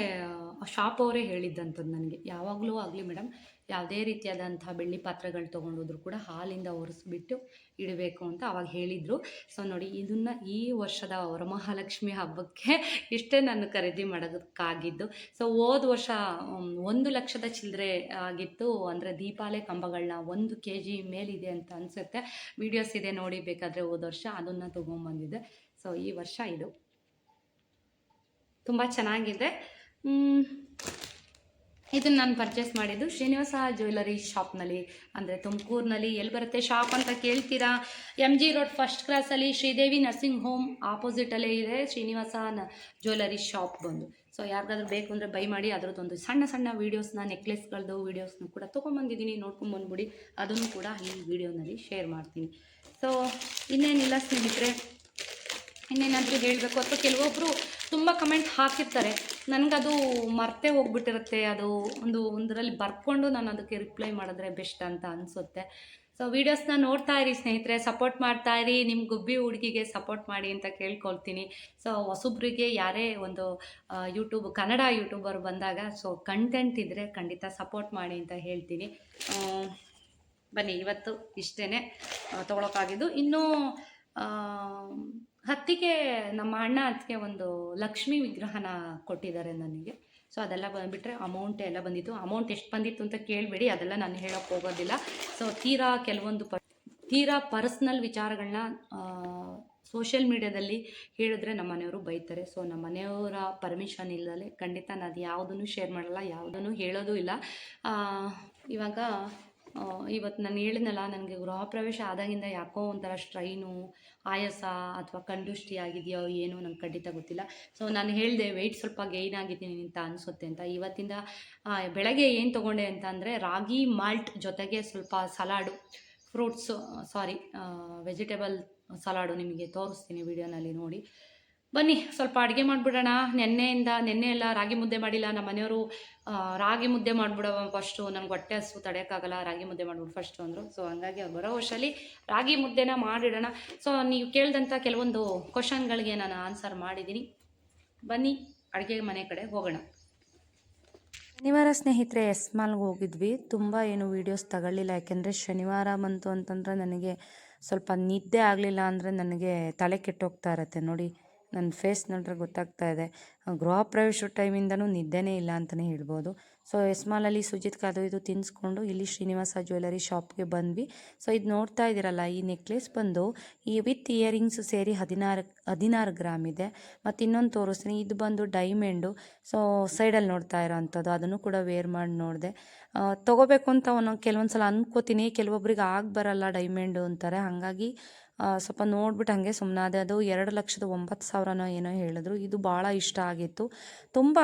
Speaker 1: ಶಾಪ್ ಅವರೇ ಹೇಳಿದ್ದಂಥದ್ದು. ನನಗೆ ಯಾವಾಗಲೂ ಆಗಲಿ ಮೇಡಮ್, ಯಾವುದೇ ರೀತಿಯಾದಂಥ ಬೆಳ್ಳಿ ಪಾತ್ರೆಗಳು ತೊಗೊಂಡೋದ್ರು ಕೂಡ ಹಾಲಿಂದ ಒರೆಸ್ಬಿಟ್ಟು ಇಡಬೇಕು ಅಂತ ಆವಾಗ ಹೇಳಿದರು. ಸೊ ನೋಡಿ, ಇದನ್ನು ಈ ವರ್ಷದ ವರಮಹಾಲಕ್ಷ್ಮಿ ಹಬ್ಬಕ್ಕೆ ಇಷ್ಟೇ ನಾನು ಖರೀದಿ ಮಾಡೋದಕ್ಕಾಗಿದ್ದು. ಸೊ ಹೋದ ವರ್ಷ 1 ಲಕ್ಷದ ಚಿಲ್ಲರೆ ಆಗಿತ್ತು. ಅಂದರೆ ದೀಪಾಲೆ ಕಂಬಗಳನ್ನ 1 kg ಮೇಲಿದೆ ಅಂತ ಅನಿಸುತ್ತೆ, ವೀಡಿಯೋಸ್ ಇದೆ ನೋಡಿ ಬೇಕಾದರೆ. ಹೋದ ವರ್ಷ ಅದನ್ನು ತೊಗೊಂಬಂದಿದ್ದೆ. ಸೊ ಈ ವರ್ಷ ಇದು ತುಂಬ ಚೆನ್ನಾಗಿದೆ. ಇದನ್ನು ನಾನು ಪರ್ಚೇಸ್ ಮಾಡಿದ್ದು ಶ್ರೀನಿವಾಸ ಜ್ಯುವೆಲರಿ ಶಾಪ್ನಲ್ಲಿ, ಅಂದರೆ ತುಮಕೂರಿನಲ್ಲಿ. ಎಲ್ಲಿ ಬರುತ್ತೆ ಶಾಪ್ ಅಂತ ಕೇಳ್ತೀರಾ? MG ರೋಡ್ ಫಸ್ಟ್ ಕ್ರಾಸಲ್ಲಿ ಶ್ರೀದೇವಿ ನರ್ಸಿಂಗ್ ಹೋಮ್ ಆಪೋಸಿಟಲ್ಲೇ ಇದೆ ಶ್ರೀನಿವಾಸ ಜ್ಯುವೆಲರಿ ಶಾಪ್ ಬಂದು. ಸೊ ಯಾರಿಗಾದ್ರೂ ಬೇಕು ಅಂದರೆ ಬೈ ಮಾಡಿ. ಅದರದ್ದೊಂದು ಸಣ್ಣ ವೀಡಿಯೋಸ್ನ, ನೆಕ್ಲೆಸ್ಗಳದ್ದು ವೀಡಿಯೋಸ್ನ ಕೂಡ ತೊಗೊಂಬಂದಿದ್ದೀನಿ, ನೋಡ್ಕೊಂಬಂದ್ಬಿಡಿ. ಅದನ್ನು ಕೂಡ ಈ ವಿಡಿಯೋನಲ್ಲಿ ಶೇರ್ ಮಾಡ್ತೀನಿ. ಸೊ ಇನ್ನೇನಿಲ್ಲ ಸ್ನೇಹಿತರೆ, ಇನ್ನೇನಾದರೂ ಹೇಳಬೇಕು. ಅಥವಾ ಕೆಲವೊಬ್ಬರು ತುಂಬ ಕಮೆಂಟ್ ಹಾಕಿರ್ತಾರೆ, ನನಗದು ಮರ್ತೇ ಹೋಗ್ಬಿಟ್ಟಿರುತ್ತೆ. ಅದು ಒಂದರಲ್ಲಿ ಬರ್ಕೊಂಡು ನಾನು ಅದಕ್ಕೆ ರಿಪ್ಲೈ ಮಾಡಿದ್ರೆ ಬೆಸ್ಟ್ ಅಂತ ಅನಿಸುತ್ತೆ. ಸೊ ವೀಡಿಯೋಸ್ನ ನೋಡ್ತಾ ಇರಿ ಸ್ನೇಹಿತರೆ, ಸಪೋರ್ಟ್ ಮಾಡ್ತಾ ಇರಿ. ನಿಮ್ಮ ಗುಬ್ಬಿ ಹುಡುಗಿಗೆ ಸಪೋರ್ಟ್ ಮಾಡಿ ಅಂತ ಕೇಳ್ಕೊಳ್ತೀನಿ. ಸೊ ಹೊಸೊಬ್ರಿಗೆ ಯಾರೇ ಒಂದು ಕನ್ನಡ ಯೂಟ್ಯೂಬರ್ ಬಂದಾಗ ಸೊ ಕಂಟೆಂಟ್ ಇದ್ದರೆ ಖಂಡಿತ ಸಪೋರ್ಟ್ ಮಾಡಿ ಅಂತ ಹೇಳ್ತೀನಿ. ಬನ್ನಿ, ಇವತ್ತು ಇಷ್ಟೇ ತೊಗೊಳಕ್ಕಾಗಿದ್ದು. ಇನ್ನೂ ಹತ್ತಿಗೆ ನಮ್ಮ ಅಣ್ಣ ಅದಕ್ಕೆ ಒಂದು ಲಕ್ಷ್ಮೀ ವಿಗ್ರಹನ ಕೊಟ್ಟಿದ್ದಾರೆ ನನಗೆ. ಸೊ ಅದೆಲ್ಲ ಬಂದುಬಿಟ್ರೆ ಅಮೌಂಟ್ ಎಲ್ಲ ಬಂದಿತ್ತು. ಅಮೌಂಟ್ ಎಷ್ಟು ಬಂದಿತ್ತು ಅಂತ ಕೇಳಬೇಡಿ, ಅದೆಲ್ಲ ನಾನು ಹೇಳೋಕ್ಕೆ ಹೋಗೋದಿಲ್ಲ. ಸೊ ತೀರಾ ಪರ್ಸ್ನಲ್ ವಿಚಾರಗಳನ್ನ ಸೋಷಿಯಲ್ ಮೀಡ್ಯಾದಲ್ಲಿ ಹೇಳಿದ್ರೆ ನಮ್ಮ ಮನೆಯವರು ಬೈತಾರೆ. ಸೊ ನಮ್ಮ ಮನೆಯವರ ಪರ್ಮಿಷನ್ ಇಲ್ಲದೆ ಖಂಡಿತ ನಾನು ಯಾವುದನ್ನು ಶೇರ್ ಮಾಡಲ್ಲ, ಯಾವುದನ್ನು ಹೇಳೋದು ಇಲ್ಲ. ಇವಾಗ ಇವತ್ತು ನಾನು ಹೇಳಿದ್ನಲ್ಲ, ನನಗೆ ಗೃಹ ಪ್ರವೇಶ ಆದಾಗಿಂದ ಯಾಕೋ ಒಂಥರ ಸ್ಟ್ರೈನು, ಆಯಾಸ ಅಥವಾ ಕಂಡುಷ್ಟಿ ಆಗಿದೆಯೋ ಏನೋ ನಂಗೆ ಖಂಡಿತ ಗೊತ್ತಿಲ್ಲ. ಸೊ ನಾನು ಹೇಳಿದೆ ವೆಯ್ಟ್ ಸ್ವಲ್ಪ ಗೈನ್ ಆಗಿದ್ದೀನಿ ಅಂತ ಅನಿಸುತ್ತೆ ಅಂತ. ಇವತ್ತಿಂದ ಬೆಳಗ್ಗೆ ಏನು ತೊಗೊಂಡೆ ಅಂತ ಅಂದರೆ, ರಾಗಿ ಮಾಲ್ಟ್ ಜೊತೆಗೆ ಸ್ವಲ್ಪ ಸಲಾಡು, ಫ್ರೂಟ್ಸು, ಸಾರಿ, ವೆಜಿಟೇಬಲ್ ಸಲಾಡು ನಿಮಗೆ ತೋರಿಸ್ತೀನಿ ವಿಡಿಯೋನಲ್ಲಿ ನೋಡಿ. ಬನ್ನಿ ಸ್ವಲ್ಪ ಅಡುಗೆ ಮಾಡಿಬಿಡೋಣ. ನೆನ್ನೆ ಎಲ್ಲ ರಾಗಿ ಮುದ್ದೆ ಮಾಡಿಲ್ಲ ನಮ್ಮ ಮನೆಯವರು. ರಾಗಿ ಮುದ್ದೆ ಮಾಡಿಬಿಡೋ ಫಸ್ಟು, ನನಗೆ ಹೊಟ್ಟೆ ಹಸು ತಡೆಯೋಕ್ಕಾಗಲ್ಲ, ರಾಗಿ ಮುದ್ದೆ ಮಾಡಿಬಿಡು ಫಸ್ಟು ಅಂದರು. ಸೊ ಹಂಗಾಗಿ ಅವ್ರು ಬರೋ ವರ್ಷದಲ್ಲಿ ರಾಗಿ ಮುದ್ದೆನ ಮಾಡಿಡೋಣ. ಸೊ ನೀವು ಕೇಳಿದಂಥ ಕೆಲವೊಂದು ಕ್ವಶನ್ಗಳಿಗೆ ನಾನು ಆನ್ಸರ್ ಮಾಡಿದ್ದೀನಿ. ಬನ್ನಿ ಅಡುಗೆ ಮನೆ ಕಡೆ ಹೋಗೋಣ. ಶನಿವಾರ ಸ್ನೇಹಿತರೆ ಎಸ್ಮಾಲ್ಗೆ ಹೋಗಿದ್ವಿ. ತುಂಬ ಏನು ವೀಡಿಯೋಸ್ ತಗೊಳ್ಳಿಲ್ಲ, ಯಾಕೆಂದರೆ ಶನಿವಾರ ಬಂತು ಅಂತಂದರೆ ನನಗೆ ಸ್ವಲ್ಪ ನಿದ್ದೆ ಆಗಲಿಲ್ಲ ಅಂದರೆ ನನಗೆ ತಲೆ ಕೆಟ್ಟೋಗ್ತಾ ಇರತ್ತೆ. ನೋಡಿ ನನ್ನ ಫೇಸ್ ನೋಡ್ರೆ ಗೊತ್ತಾಗ್ತಾ ಇದೆ. ಗೃಹ ಪ್ರವೇಶ ಟೈಮಿಂದನೂ ನಿದ್ದೆನೇ ಇಲ್ಲ ಅಂತಲೇ ಹೇಳ್ಬೋದು. ಸೊ ಎಸ್ಮಾಲಲ್ಲಿ ಸುಜಿತ್ಗೆ ಅದು ಇದು ತಿನ್ನಿಸ್ಕೊಂಡು ಇಲ್ಲಿ ಶ್ರೀನಿವಾಸ ಜ್ಯುವೆಲರಿ ಶಾಪ್ಗೆ ಬಂದ್ವಿ. ಸೊ ಇದು ನೋಡ್ತಾ ಇದ್ದೀರಲ್ಲ, ಈ ನೆಕ್ಲೆಸ್ ಬಂದು ಈ ವಿತ್ ಇಯರಿಂಗ್ಸ್ ಸೇರಿ 16 ಗ್ರಾಮ್ ಇದೆ. ಮತ್ತು ಇನ್ನೊಂದು ತೋರಿಸ್ತೀನಿ, ಇದು ಬಂದು ಡೈಮಂಡು. ಸೊ ಸೈಡಲ್ಲಿ ನೋಡ್ತಾ ಇರೋ ಅಂಥದ್ದು, ಅದನ್ನು ಕೂಡ ವೇರ್ ಮಾಡಿ ನೋಡಿದೆ. ತೊಗೋಬೇಕು ಅಂತ ಕೆಲವೊಂದು ಸಲ ಅಂದ್ಕೋತೀನಿ, ಕೆಲವೊಬ್ರಿಗೆ ಆಗಿ ಬರಲ್ಲ ಡೈಮಂಡು ಅಂತಾರೆ. ಹಾಗಾಗಿ ಸ್ವಲ್ಪ ನೋಡ್ಬಿಟ್ಟು ಹಾಗೆ ಸುಮ್ಮನಾದೆ. ಅದು 2,09,000 ಏನೋ ಹೇಳಿದ್ರು. ಇದು ಭಾಳ ಇಷ್ಟ ಆಗಿತ್ತು. ತುಂಬ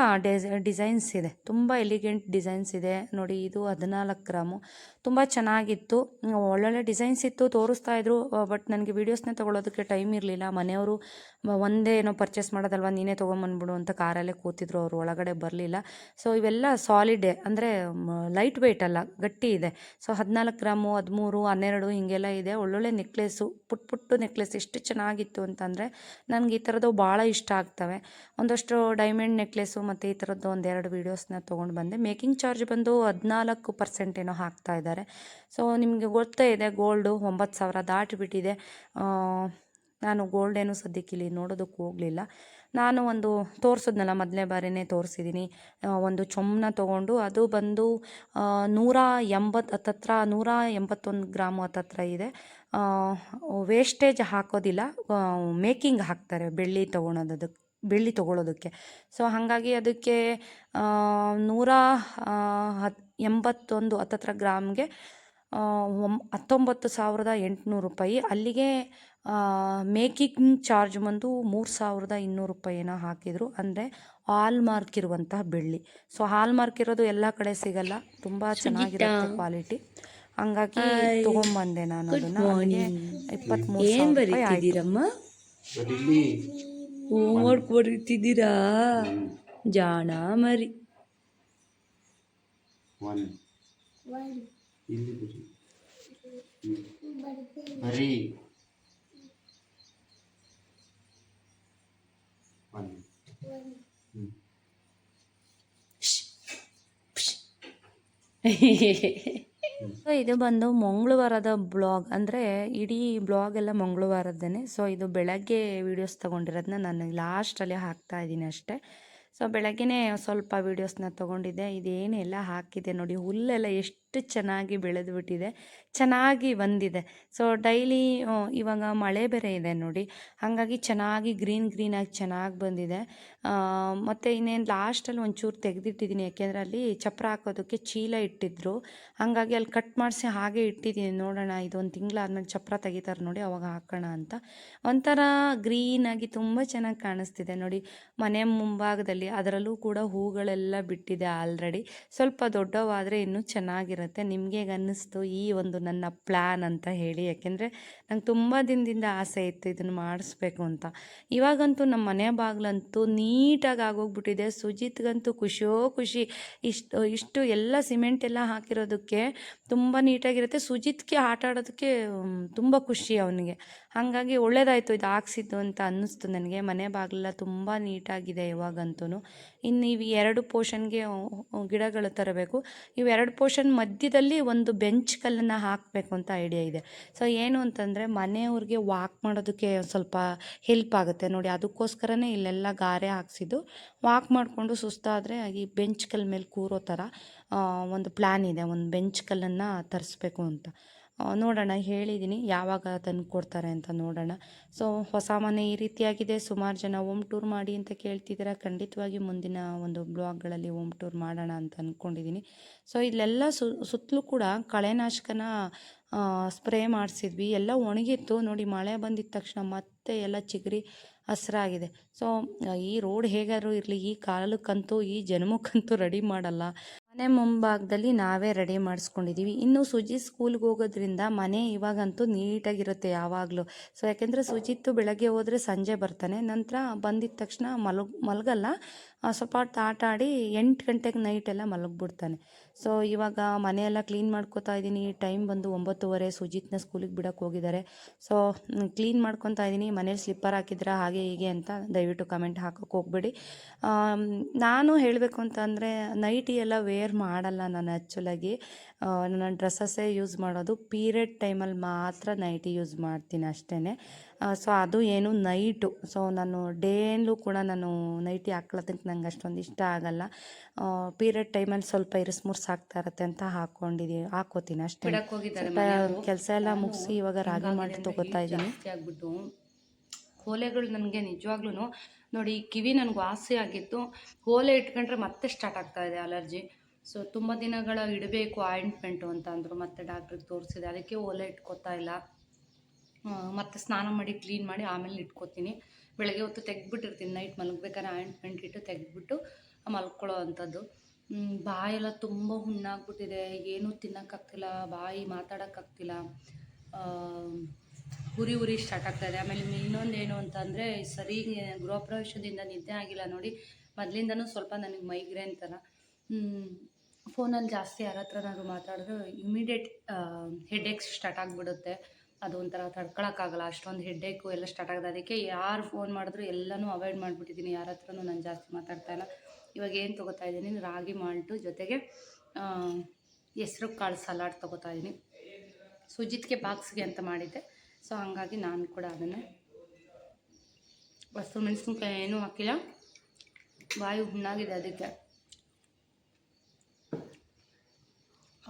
Speaker 1: ಡಿಸೈನ್ಸ್ ಇದೆ, ತುಂಬ ಎಲಿಗೆಂಟ್ ಡಿಸೈನ್ಸ್ ಇದೆ ನೋಡಿ. ಇದು 14 ಗ್ರಾಮು, ತುಂಬ ಚೆನ್ನಾಗಿತ್ತು. ಒಳ್ಳೊಳ್ಳೆ ಡಿಸೈನ್ಸ್ ಇತ್ತು, ತೋರಿಸ್ತಾ ಇದ್ರು. ಬಟ್ ನನಗೆ ವೀಡಿಯೋಸ್ನೇ ತೊಗೊಳೋದಕ್ಕೆ ಟೈಮ್ ಇರಲಿಲ್ಲ. ಮನೆಯವರು ಒಂದೇ ಏನೋ ಪರ್ಚೇಸ್ ಮಾಡೋದಲ್ವ, ನೀನೇ ತೊಗೊಂಬಂದ್ಬಿಡು ಅಂತ ಕಾರಲ್ಲೇ ಕೂತಿದ್ರು, ಅವರು ಒಳಗಡೆ ಬರಲಿಲ್ಲ. ಸೊ ಇವೆಲ್ಲ ಸಾಲಿಡ್, ಅಂದರೆ ಲೈಟ್ ವೆಯ್ಟ್ ಅಲ್ಲ, ಗಟ್ಟಿ ಇದೆ. ಸೊ 14 ಗ್ರಾಮು, 13, 12 ಹೀಗೆಲ್ಲ ಇದೆ. ಒಳ್ಳೊಳ್ಳೆ ನೆಕ್ಲೆಸ್ಸು, ಪುಟ್ಟು ನೆಕ್ಲೆಸ್ ಎಷ್ಟು ಚೆನ್ನಾಗಿತ್ತು ಅಂತಂದರೆ ನನಗೆ ಈ ಥರದ್ದು ಭಾಳ ಇಷ್ಟ ಆಗ್ತವೆ. ಒಂದಷ್ಟು ಡೈಮಂಡ್ ನೆಕ್ಲೆಸ್ಸು ಮತ್ತು ಈ ಥರದ್ದು ಒಂದೆರಡು ವೀಡಿಯೋಸ್ನ ತೊಗೊಂಡು ಬಂದೆ. ಮೇಕಿಂಗ್ ಚಾರ್ಜ್ ಬಂದು 14% ಏನೋ ಹಾಕ್ತಾ ಇದ್ದಾರೆ. ಸೊ ನಿಮಗೆ ಗೊತ್ತೇ ಇದೆ, ಗೋಲ್ಡು 9,000 ದಾಟಿಬಿಟ್ಟಿದೆ. ನಾನು ಗೋಲ್ಡ್ ಏನೂ ಸದ್ಯಕ್ಕೆ ಇಲ್ಲಿ ನೋಡೋದಕ್ಕೆ ಹೋಗಲಿಲ್ಲ. ನಾನು ಒಂದು ತೋರಿಸಿದ್ನಲ್ಲ, ಮೊದಲನೇ ಬಾರಿನೇ ತೋರಿಸಿದ್ದೀನಿ, ಒಂದು ಚೊಂಬನ್ನ ತೊಗೊಂಡು, ಅದು ಬಂದು 180 ಹತ್ತತ್ರ 181 ಗ್ರಾಮು ಹತ್ತತ್ರ ಇದೆ. ವೇಸ್ಟೇಜ್ ಹಾಕೋದಿಲ್ಲ, ಮೇಕಿಂಗ್ ಹಾಕ್ತಾರೆ ಬೆಳ್ಳಿ ತೊಗೊಳೋದಕ್ಕೆ. ಸೊ ಹಾಗಾಗಿ ಅದಕ್ಕೆ 181 ಹತ್ತತ್ರ ಗ್ರಾಮ್ಗೆ 19,800 ರೂಪಾಯಿ. ಅಲ್ಲಿಗೆ ಮೇಕಿಂಗ್ ಚಾರ್ಜ್ ಬಂದು 3,200 ರೂಪಾಯಿ ಏನೋ ಹಾಕಿದರು. ಅಂದರೆ ಹಾಲ್ ಮಾರ್ಕ್ ಇರುವಂತಹ ಬೆಳ್ಳಿ. ಸೊ ಹಾಲ್ ಮಾರ್ಕ್ ಇರೋದು ಎಲ್ಲ ಕಡೆ ಸಿಗಲ್ಲ, ತುಂಬ ಚೆನ್ನಾಗಿರುತ್ತೆ ಕ್ವಾಲಿಟಿ. ಹಂಗಾಗಿ ತೊಗೊಂಬಂದೆ ನಾನು ಅದನ್ನು. ಅಲ್ಲಿಗೆ 23,000 ರೂಪಾಯಿ ಆಯಿತು. ಹೋಮ್ವರ್ಕ್ ಬರೀತಿದ್ದೀರಾ ಜಾಣ ಮರಿ? ಸೊ ಇದು ಬಂದು ಮಂಗಳವಾರದ ಬ್ಲಾಗ್, ಅಂದರೆ ಇಡೀ ಬ್ಲಾಗ್ ಎಲ್ಲ ಮಂಗಳವಾರದ್ದೇನೆ. ಸೊ ಇದು ಬೆಳಗ್ಗೆ ವೀಡಿಯೋಸ್ ತೊಗೊಂಡಿರೋದನ್ನ ನಾನು ಲಾಸ್ಟಲ್ಲಿ ಹಾಕ್ತಾ ಇದ್ದೀನಿ ಅಷ್ಟೇ. ಸೊ ಬೆಳಗ್ಗೆನೇ ಸ್ವಲ್ಪ ವೀಡಿಯೋಸ್ನ ತೊಗೊಂಡಿದ್ದೆ. ಇದೇನೆಲ್ಲ ಹಾಕಿದೆ ನೋಡಿ, ಹುಲ್ಲೆಲ್ಲ ಎಷ್ಟು ಚೆನ್ನಾಗಿ ಬೆಳೆದು ಬಿಟ್ಟಿದೆ, ಚೆನ್ನಾಗಿ ಬಂದಿದೆ. ಸೊ ಡೈಲಿ ಇವಾಗ ಮಳೆ ಬೇರೆ ಇದೆ ನೋಡಿ, ಹಾಗಾಗಿ ಚೆನ್ನಾಗಿ ಗ್ರೀನಾಗಿ ಚೆನ್ನಾಗಿ ಬಂದಿದೆ. ಮತ್ತು ಇನ್ನೇನು ಲಾಸ್ಟಲ್ಲಿ ಒಂಚೂರು ತೆಗೆದಿಟ್ಟಿದ್ದೀನಿ, ಯಾಕೆಂದರೆ ಅಲ್ಲಿ ಚಪ್ಪರ ಹಾಕೋದಕ್ಕೆ ಚೀಲ ಇಟ್ಟಿದ್ರು. ಹಾಗಾಗಿ ಅಲ್ಲಿ ಕಟ್ ಮಾಡಿಸಿ ಹಾಗೆ ಇಟ್ಟಿದ್ದೀನಿ. ನೋಡೋಣ, ಇದೊಂದು ತಿಂಗಳಾದ್ಮೇಲೆ ಚಪ್ಪರ ತೆಗಿತಾರೆ ನೋಡಿ, ಅವಾಗ ಹಾಕೋಣ ಅಂತ. ಒಂಥರ ಗ್ರೀನಾಗಿ ತುಂಬ ಚೆನ್ನಾಗಿ ಕಾಣಿಸ್ತಿದೆ ನೋಡಿ ಮನೆ ಮುಂಭಾಗದಲ್ಲಿ. ಅದರಲ್ಲೂ ಕೂಡ ಹೂಗಳೆಲ್ಲ ಬಿಟ್ಟಿದೆ ಆಲ್ರೆಡಿ. ಸ್ವಲ್ಪ ದೊಡ್ಡವಾದರೆ ಇನ್ನೂ ಚೆನ್ನಾಗಿರುತ್ತೆ. ನಿಮಗೆ ಅನ್ನಿಸ್ತು ಈ ಒಂದು ನನ್ನ ಪ್ಲ್ಯಾನ್ ಅಂತ ಹೇಳಿ, ಯಾಕೆಂದರೆ ನಂಗೆ ತುಂಬ ದಿನದಿಂದ ಆಸೆ ಇತ್ತು ಇದನ್ನು ಮಾಡಿಸ್ಬೇಕು ಅಂತ. ಇವಾಗಂತೂ ನಮ್ಮ ಮನೆ ಬಾಗಿಲಂತೂ ನೀಟಾಗಿ ಆಗೋಗ್ಬಿಟ್ಟಿದೆ. ಸುಜಿತ್ಗಂತೂ ಖುಷಿಯೋ ಖುಷಿ. ಇಷ್ಟು ಎಲ್ಲ ಸಿಮೆಂಟ್ ಎಲ್ಲ ಹಾಕಿರೋದಕ್ಕೆ ತುಂಬ ನೀಟಾಗಿರುತ್ತೆ. ಸುಜಿತ್ಗೆ ಆಟ ಆಡೋದಕ್ಕೆ ತುಂಬ ಖುಷಿ ಅವನಿಗೆ. ಹಾಗಾಗಿ ಒಳ್ಳೆಯದಾಯಿತು ಇದು ಹಾಕ್ಸಿದ್ದು ಅಂತ ಅನ್ನಿಸ್ತು ನನಗೆ. ಮನೆ ಬಾಗಿಲೆಲ್ಲ ತುಂಬ ನೀಟಾಗಿದೆ ಇವಾಗಂತೂ. ಇನ್ನು ಇವು 2 ಪೋರ್ಷನ್ಗೆ ಗಿಡಗಳು ತರಬೇಕು. ಇವು 2 ಪೋರ್ಷನ್ ಮಧ್ಯದಲ್ಲಿ ಒಂದು ಬೆಂಚ್ ಕಲ್ಲನ್ನು ಹಾಕಬೇಕು ಅಂತ ಐಡಿಯಾ ಇದೆ. ಸೊ ಏನು ಅಂತಂದರೆ ಮನೆಯವ್ರಿಗೆ ವಾಕ್ ಮಾಡೋದಕ್ಕೆ ಸ್ವಲ್ಪ ಹೆಲ್ಪ್ ಆಗುತ್ತೆ ನೋಡಿ, ಅದಕ್ಕೋಸ್ಕರನೇ ಇಲ್ಲೆಲ್ಲ ಗಾರೆ ಹಾಕ್ಸಿದ್ದು. ವಾಕ್ ಮಾಡಿಕೊಂಡು ಸುಸ್ತಾದರೆ ಈ ಬೆಂಚ್ ಕಲ್ಲು ಮೇಲೆ ಕೂರೋ ಥರ ಒಂದು ಪ್ಲ್ಯಾನ್ ಇದೆ. ಒಂದು ಬೆಂಚ್ ಕಲ್ಲನ್ನು ತರಿಸ್ಬೇಕು ಅಂತ. ನೋಡೋಣ, ಹೇಳಿದ್ದೀನಿ ಯಾವಾಗ ತಂದು ಕೊಡ್ತಾರೆ ಅಂತ ನೋಡೋಣ. ಸೊ ಹೊಸ ಮನೆ ಈ ರೀತಿಯಾಗಿದೆ. ಸುಮಾರು ಜನ ಹೋಮ್ ಟೂರ್ ಮಾಡಿ ಅಂತ ಕೇಳ್ತಿದ್ದೀರಾ. ಖಂಡಿತವಾಗಿ ಮುಂದಿನ ಒಂದು ಬ್ಲಾಗ್ಗಳಲ್ಲಿ ಹೋಮ್ ಟೂರ್ ಮಾಡೋಣ ಅಂತ ಅಂದ್ಕೊಂಡಿದ್ದೀನಿ. ಸೊ ಇಲ್ಲೆಲ್ಲ ಸುತ್ತಲೂ ಕೂಡ ಕಳೆನಾಶಕನ ಸ್ಪ್ರೇ ಮಾಡಿಸಿದ್ವಿ. ಎಲ್ಲ ಒಣಗಿತ್ತು ನೋಡಿ, ಮಳೆ ಬಂದಿದ್ದ ತಕ್ಷಣ ಮತ್ತೆ ಎಲ್ಲ ಚಿಗುರಿ ಹಸ್ರಾಗಿದೆ. ಸೊ ಈ ರೋಡ್ ಹೇಗಾದರೂ ಇರಲಿ, ಈ ಕಾಲಕ್ಕಂತೂ ಈ ಜನ್ಮಕ್ಕಂತೂ ರೆಡಿ ಮಾಡಲ್ಲ. ಮನೆ ಮುಂಭಾಗದಲ್ಲಿ ನಾವೇ ರೆಡಿ ಮಾಡಿಸ್ಕೊಂಡಿದ್ದೀವಿ. ಇನ್ನು ಸುಜಿತ್ ಸ್ಕೂಲ್ಗೆ ಹೋಗೋದ್ರಿಂದ ಮನೆ ಇವಾಗಂತೂ ನೀಟಾಗಿರುತ್ತೆ ಯಾವಾಗಲೂ. ಸೊ ಯಾಕೆಂದರೆ ಸುಜಿತ್ತು ಬೆಳಗ್ಗೆ ಹೋದರೆ ಸಂಜೆ ಬರ್ತಾನೆ, ನಂತರ ಬಂದಿದ್ದ ತಕ್ಷಣ ಮಲಗಲ್ಲ, ಸ್ವಲ್ಪ ಹೊತ್ತು ಆಟ ಆಡಿ 8 ಗಂಟೆಗೆ ನೈಟೆಲ್ಲ ಮಲಗಿಬಿಡ್ತಾನೆ. ಸೊ ಇವಾಗ ಮನೆಯೆಲ್ಲ ಕ್ಲೀನ್ ಮಾಡ್ಕೋತಾ ಇದ್ದೀನಿ. ಟೈಮ್ ಬಂದು 9:30. ಸುಜಿತ್ನ ಸ್ಕೂಲಿಗೆ ಬಿಡೋಕ್ಕೆ ಹೋಗಿದ್ದಾರೆ. ಸೊ ಕ್ಲೀನ್ ಮಾಡ್ಕೊತಾ ಇದ್ದೀನಿ. ಮನೇಲಿ ಸ್ಲಿಪ್ಪರ್ ಹಾಕಿದ್ರಾ ಹಾಗೆ ಹೀಗೆ ಅಂತ ದಯವಿಟ್ಟು ಕಮೆಂಟ್ ಹಾಕೋಕ್ಕೆ ಹೋಗ್ಬೇಡಿ. ನಾನು ಹೇಳಬೇಕು ಅಂತಂದರೆ ನೈಟಿ ಎಲ್ಲ ವೇರ್ ಮಾಡಲ್ಲ ನಾನು. ಆ್ಯಕ್ಚುಲಾಗಿ ನನ್ನ ಡ್ರೆಸ್ಸಸ್ಸೇ ಯೂಸ್ ಮಾಡೋದು. ಪೀರಿಯಡ್ ಟೈಮಲ್ಲಿ ಮಾತ್ರ ನೈಟಿ ಯೂಸ್ ಮಾಡ್ತೀನಿ ಅಷ್ಟೇ. ಸೊ ಅದು ಏನು ನೈಟು. ಸೊ ನಾನು ಡೇಲೂ ಕೂಡ ನಾನು ನೈಟಿ ಹಾಕ್ಕೊಳ್ಳೋದಕ್ಕೆ ನಂಗೆ ಅಷ್ಟೊಂದು ಇಷ್ಟ ಆಗಲ್ಲ. ಪೀರಿಯಡ್ ಟೈಮಲ್ಲಿ ಸ್ವಲ್ಪ ಇರಿಸ್ಮುರ್ಸ್ ಆಗ್ತಾ ಇರುತ್ತೆ ಅಂತ ಹಾಕ್ಕೋತೀನಿ ಅಷ್ಟೇ. ಕೆಲಸ ಎಲ್ಲ ಮುಗಿಸಿ ಇವಾಗ ರಾಗಿ ಮಾಡಿ ತೊಗೋತಾ ಇದ್ದೀನಿ. ಆಗ್ಬಿಟ್ಟು ಓಲೆಗಳು ನನಗೆ ನಿಜವಾಗ್ಲೂ ನೋಡಿ, ಕಿವಿ ನನಗೆ ವಾಸಿ ಆಗಿತ್ತು. ಓಲೆ ಇಟ್ಕೊಂಡ್ರೆ ಮತ್ತೆ ಸ್ಟಾರ್ಟ್ ಆಗ್ತಾ ಇದೆ ಅಲರ್ಜಿ. ಸೊ ತುಂಬ ದಿನಗಳ ಇಡಬೇಕು ಆಯಿಂಟ್ಮೆಂಟು ಅಂತ ಅಂದರು. ಮತ್ತೆ ಡಾಕ್ಟ್ರಿಗೆ ತೋರಿಸಿದೆ, ಅದಕ್ಕೆ ಓಲೆ ಇಟ್ಕೋತಾ ಇಲ್ಲ. ಮತ್ತು ಸ್ನಾನ ಮಾಡಿ ಕ್ಲೀನ್ ಮಾಡಿ ಆಮೇಲೆ ಇಟ್ಕೋತೀನಿ. ಬೆಳಗ್ಗೆ ಹೊತ್ತು ತೆಗೆದ್ಬಿಟ್ಟಿರ್ತೀನಿ. ನೈಟ್ ಮಲಗಬೇಕಾದ್ರೆ ಆಯಿಂಟ್ಮೆಂಟ್ ಇಟ್ಟು ತೆಗೆದ್ಬಿಟ್ಟು ಮಲ್ಕೊಳ್ಳೋ ಅಂಥದ್ದು. ಬಾಯೆಲ್ಲ ತುಂಬ ಹುಣ್ಣಾಗ್ಬಿಟ್ಟಿದೆ, ಏನೂ ತಿನ್ನೋಕ್ಕಾಗ್ತಿಲ್ಲ, ಬಾಯಿ ಮಾತಾಡೋಕ್ಕಾಗ್ತಿಲ್ಲ, ಉರಿ ಸ್ಟಾರ್ಟ್ ಆಗ್ತಾಯಿದೆ. ಆಮೇಲೆ ಇನ್ನೊಂದೇನು ಅಂತಂದರೆ, ಸರಿ ಗೃಹಪ್ರವೇಶದಿಂದ ನಿದ್ದೆ ಆಗಿಲ್ಲ ನೋಡಿ. ಮೊದಲಿಂದನೂ ಸ್ವಲ್ಪ ನನಗೆ ಮೈಗ್ರೇನ್ ಥರ. ಫೋನಲ್ಲಿ ಜಾಸ್ತಿ ಯಾರ ಹತ್ರನಾದ್ರು ಮಾತಾಡಿದ್ರೆ ಇಮಿಡಿಯೇಟ್ ಹೆಡ್ಏಕ್ಸ್ ಸ್ಟಾರ್ಟ್ ಆಗಿಬಿಡುತ್ತೆ. ಅದು ಒಂಥರ ತಡ್ಕೊಳಕ್ಕಾಗಲ್ಲ, ಅಷ್ಟೊಂದು ಹೆಡ್ಡೇಕು ಎಲ್ಲ ಸ್ಟಾರ್ಟ್ ಆಗೋದು. ಅದಕ್ಕೆ ಯಾರು ಫೋನ್ ಮಾಡಿದ್ರು ಎಲ್ಲನೂ ಅವಾಯ್ಡ್ ಮಾಡಿಬಿಟ್ಟಿದ್ದೀನಿ. ಯಾರ ಹತ್ರನೂ ನಾನು ಜಾಸ್ತಿ ಮಾತಾಡ್ತಾಯಿಲ್ಲ. ಇವಾಗ ಏನು ತೊಗೋತಾ ಇದ್ದೀನಿ, ರಾಗಿ ಮಾಲ್ಟು ಜೊತೆಗೆ ಹೆಸ್ರು ಕಾಳು ಸಲಾಡ್ ತೊಗೋತಾ ಇದ್ದೀನಿ. ಸುಜಿತ್ಗೆ ಬಾಕ್ಸ್ಗೆ ಅಂತ ಮಾಡಿದ್ದೆ. ಸೊ ಹಂಗಾಗಿ ನಾನು ಕೂಡ ಅದನ್ನೇ ಮೆಣಸಿನ್ಕಾಯಿ ಏನೂ ಹಾಕಿಲ್ಲ. ಬಾಯಿ ಹುಣ್ಣಾಗಿದೆ, ಅದಕ್ಕೆ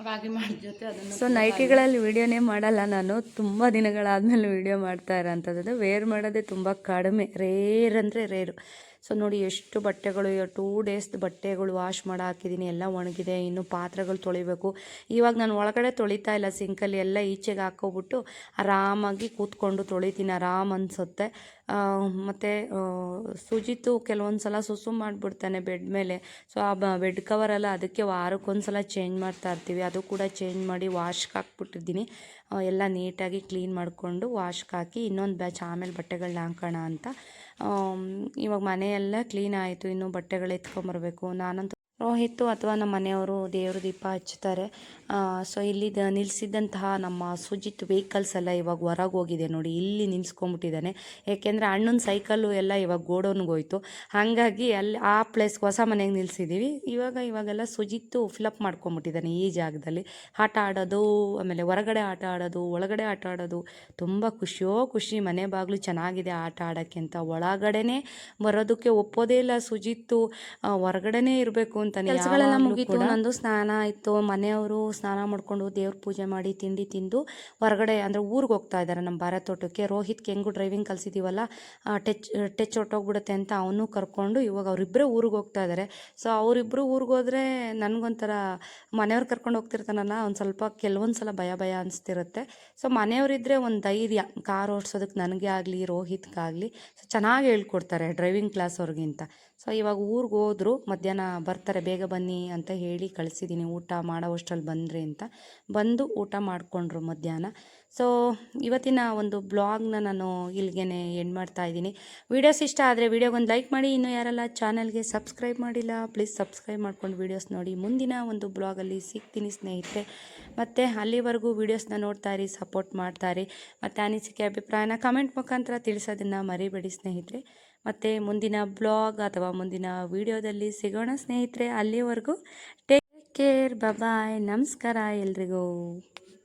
Speaker 1: ರಾಗಿ ಮಾಡಿ ಜೊತೆ ಅದನ್ನು. ಸೊ ನೈಟಿಗಳಲ್ಲಿ ವೀಡಿಯೋನೇ ಮಾಡಲ್ಲ ನಾನು. ತುಂಬ ದಿನಗಳಾದಮೇಲೆ ವೀಡಿಯೋ ಮಾಡ್ತಾ ಇರೋಂಥದ್ದು. ವೇರ್ ಮಾಡೋದೇ ತುಂಬ ಕಡಿಮೆ, ರೇರ್ ಅಂದರೆ ರೇರು. ಸೊ ನೋಡಿ ಎಷ್ಟು ಬಟ್ಟೆಗಳು, 2 ಡೇಸ್ದು ಬಟ್ಟೆಗಳು ವಾಶ್ ಮಾಡಿ ಹಾಕಿದ್ದೀನಿ. ಎಲ್ಲ ಒಣಗಿದೆ. ಇನ್ನು ಪಾತ್ರೆಗಳು ತೊಳಿಬೇಕು. ಇವಾಗ ನಾನು ಒಳಗಡೆ ತೊಳಿತಾ ಇಲ್ಲ, ಸಿಂಕಲ್ಲಿ ಎಲ್ಲ ಈಚೆಗೆ ಹಾಕೋಬಿಟ್ಟು ಆರಾಮಾಗಿ ಕೂತ್ಕೊಂಡು ತೊಳಿತೀನಿ. ಆರಾಮ್ ಅನಿಸುತ್ತೆ. ಮತ್ತು ಸುಜಿತು ಕೆಲವೊಂದು ಸಲ ಸುಸು ಮಾಡಿಬಿಡ್ತಾನೆ ಬೆಡ್ ಮೇಲೆ. ಸೊ ಆ ಬೆಡ್ ಕವರೆಲ್ಲ ಅದಕ್ಕೆ ವಾರಕ್ಕೊಂದು ಸಲ ಚೇಂಜ್ ಮಾಡ್ತಾ ಇರ್ತೀವಿ. ಅದು ಕೂಡ ಚೇಂಜ್ ಮಾಡಿ ವಾಶ್ಗೆ ಹಾಕ್ಬಿಟ್ಟಿದ್ದೀನಿ. ಎಲ್ಲ ನೀಟಾಗಿ ಕ್ಲೀನ್ ಮಾಡಿಕೊಂಡು ವಾಶ್ಗೆ ಹಾಕಿ ಇನ್ನೊಂದು ಬ್ಯಾಚ್ ಆಮೇಲೆ ಬಟ್ಟೆಗಳನ್ನ ಹಾಕೋಣ ಅಂತ. ಇವಾಗ ಮನೆಯೆಲ್ಲ ಕ್ಲೀನ್ ಆಯಿತು. ಇನ್ನು ಬಟ್ಟೆಗಳು ಎತ್ಕೊಂಬರ್ಬೇಕು. ನಾನಂತೂ ರೋಹಿತ್ತು ಅಥವಾ ನಮ್ಮ ಮನೆಯವರು ದೇವ್ರ ದೀಪ ಹಚ್ತಾರೆ. ಸೊ ಇಲ್ಲಿ ನಿಲ್ಲಿಸಿದ್ದಂತಹ ನಮ್ಮ ಸುಜಿತ್ ವೆಹಿಕಲ್ಸ್ ಎಲ್ಲ ಇವಾಗ ಹೊರಗೆ ಹೋಗಿದೆ ನೋಡಿ. ಇಲ್ಲಿ ನಿಲ್ಸ್ಕೊಂಬಿಟ್ಟಿದ್ದಾನೆ. ಏಕೆಂದರೆ ಅಣ್ಣನ ಸೈಕಲ್ಲು ಎಲ್ಲ ಇವಾಗ ಗೋಡೌನ್ಗೆ ಹೋಯ್ತು. ಹಾಗಾಗಿ ಅಲ್ಲಿ ಆ ಪ್ಲೇಸ್ಗೆ ಹೊಸ ಮನೆಗೆ ನಿಲ್ಲಿಸಿದ್ದೀವಿ. ಇವಾಗೆಲ್ಲ ಸುಜಿತ್ತು ಫಿಲಪ್ ಮಾಡ್ಕೊಂಬಿಟ್ಟಿದ್ದಾನೆ ಈ ಜಾಗದಲ್ಲಿ. ಆಟ ಆಡೋದು, ಆಮೇಲೆ ಹೊರಗಡೆ ಆಟ ಆಡೋದು, ಒಳಗಡೆ ಆಟ ಆಡೋದು. ತುಂಬ ಖುಷಿ. ಮನೆ ಬಾಗಿಲು ಚೆನ್ನಾಗಿದೆ ಆಟ ಆಡೋಕ್ಕೆ ಅಂತ. ಒಳಗಡೆನೇ ಬರೋದಕ್ಕೆ ಒಪ್ಪೋದೇ ಇಲ್ಲ ಸುಜಿತ್ತು. ಹೊರಗಡೆನೇ ಇರಬೇಕು ಅಂತ. ಕೆಲಸಗಳೆಲ್ಲ ಮುಗೀತು. ನಂದು ಸ್ನಾನ ಆಯಿತು. ಮನೆಯವರು ಸ್ನಾನ ಮಾಡಿಕೊಂಡು ದೇವ್ರ ಪೂಜೆ ಮಾಡಿ ತಿಂಡಿ ತಿಂದು ಹೊರಗಡೆ ಅಂದರೆ ಊರಿಗೆ ಹೋಗ್ತಾ ಇದ್ದಾರೆ ನಮ್ಮ ಬಾರೆ ತೋಟಕ್ಕೆ. ರೋಹಿತ್ಗೆ ಹೆಂಗೂ ಡ್ರೈವಿಂಗ್ ಕಲಿಸಿದ್ದೀವಲ್ಲ, ಟಚ್ ಹೊಟ್ಟೋಗ್ಬಿಡುತ್ತೆ ಅಂತ ಅವನು ಕರ್ಕೊಂಡು ಇವಾಗ ಅವರಿಬ್ಬರೇ ಊರಿಗೆ ಹೋಗ್ತಾ ಇದ್ದಾರೆ. ಸೊ ಅವರಿಬ್ಬರು ಊರಿಗೆ ಹೋದರೆ ನನಗೊಂಥರ, ಮನೆಯವ್ರು ಕರ್ಕೊಂಡು ಹೋಗ್ತಿರ್ತಾನಲ್ಲ, ಒಂದು ಸ್ವಲ್ಪ ಕೆಲವೊಂದು ಸಲ ಭಯ ಅನಿಸ್ತಿರುತ್ತೆ. ಸೊ ಮನೆಯವರಿದ್ದರೆ ಒಂದು ಧೈರ್ಯ, ಕಾರ್ ಓಡಿಸೋದಕ್ಕೆ ನನಗೆ ಆಗಲಿ ರೋಹಿತ್ಗಾಗಲಿ. ಸೊ ಚೆನ್ನಾಗಿ ಹೇಳ್ಕೊಡ್ತಾರೆ ಡ್ರೈವಿಂಗ್ ಕ್ಲಾಸ್ ಅವ್ರಿಗಿಂತ. ಸೊ ಇವಾಗ ಊರಿಗೆ ಹೋದ್ರು, ಮಧ್ಯಾಹ್ನ ಬರ್ತಾರೆ, ಬೇಗ ಬನ್ನಿ ಅಂತ ಹೇಳಿ ಕಳಿಸಿದ್ದೀನಿ. ಊಟ ಮಾಡೋ ಅಷ್ಟರಲ್ಲಿ ಬಂದ್ರಿ ಅಂತ ಬಂದು ಊಟ ಮಾಡಿಕೊಂಡ್ರು ಮಧ್ಯಾಹ್ನ. ಸೊ ಇವತ್ತಿನ ಒಂದು ಬ್ಲಾಗ್ನ ನಾನು ಇಲ್ಲಿಗೆ ಎಂಡ್ ಮಾಡ್ತಾ ಇದ್ದೀನಿ. ವೀಡಿಯೋಸ್ ಇಷ್ಟ ಆದರೆ ವೀಡಿಯೋಗೊಂದು ಲೈಕ್ ಮಾಡಿ. ಇನ್ನೂ ಯಾರೆಲ್ಲ ಚಾನಲ್ಗೆ ಸಬ್ಸ್ಕ್ರೈಬ್ ಮಾಡಿಲ್ಲ ಪ್ಲೀಸ್ ಸಬ್ಸ್ಕ್ರೈಬ್ ಮಾಡ್ಕೊಂಡು ವೀಡಿಯೋಸ್ ನೋಡಿ. ಮುಂದಿನ ಒಂದು ಬ್ಲಾಗಲ್ಲಿ ಸಿಗ್ತೀನಿ ಸ್ನೇಹಿತರೆ. ಮತ್ತು ಅಲ್ಲಿವರೆಗೂ ವೀಡಿಯೋಸ್ನ ನೋಡ್ತಾ ಇರಿ, ಸಪೋರ್ಟ್ ಮಾಡ್ತಾ ಇರಿ. ಮತ್ತು ಅನಿಸಿಕೆ ಅಭಿಪ್ರಾಯನ ಕಮೆಂಟ್ ಮುಖಾಂತರ ತಿಳಿಸೋದನ್ನು ಮರಿಬೇಡಿ ಸ್ನೇಹಿತರೆ. ಮತ್ತು ಮುಂದಿನ ಬ್ಲಾಗ್ ಅಥವಾ ಮುಂದಿನ ವೀಡಿಯೋದಲ್ಲಿ ಸಿಗೋಣ ಸ್ನೇಹಿತರೆ. ಅಲ್ಲಿವರೆಗೂ ಟೇಕ್ ಕೇರ್, ಬಾಯ್, ನಮಸ್ಕಾರ ಎಲ್ರಿಗೂ.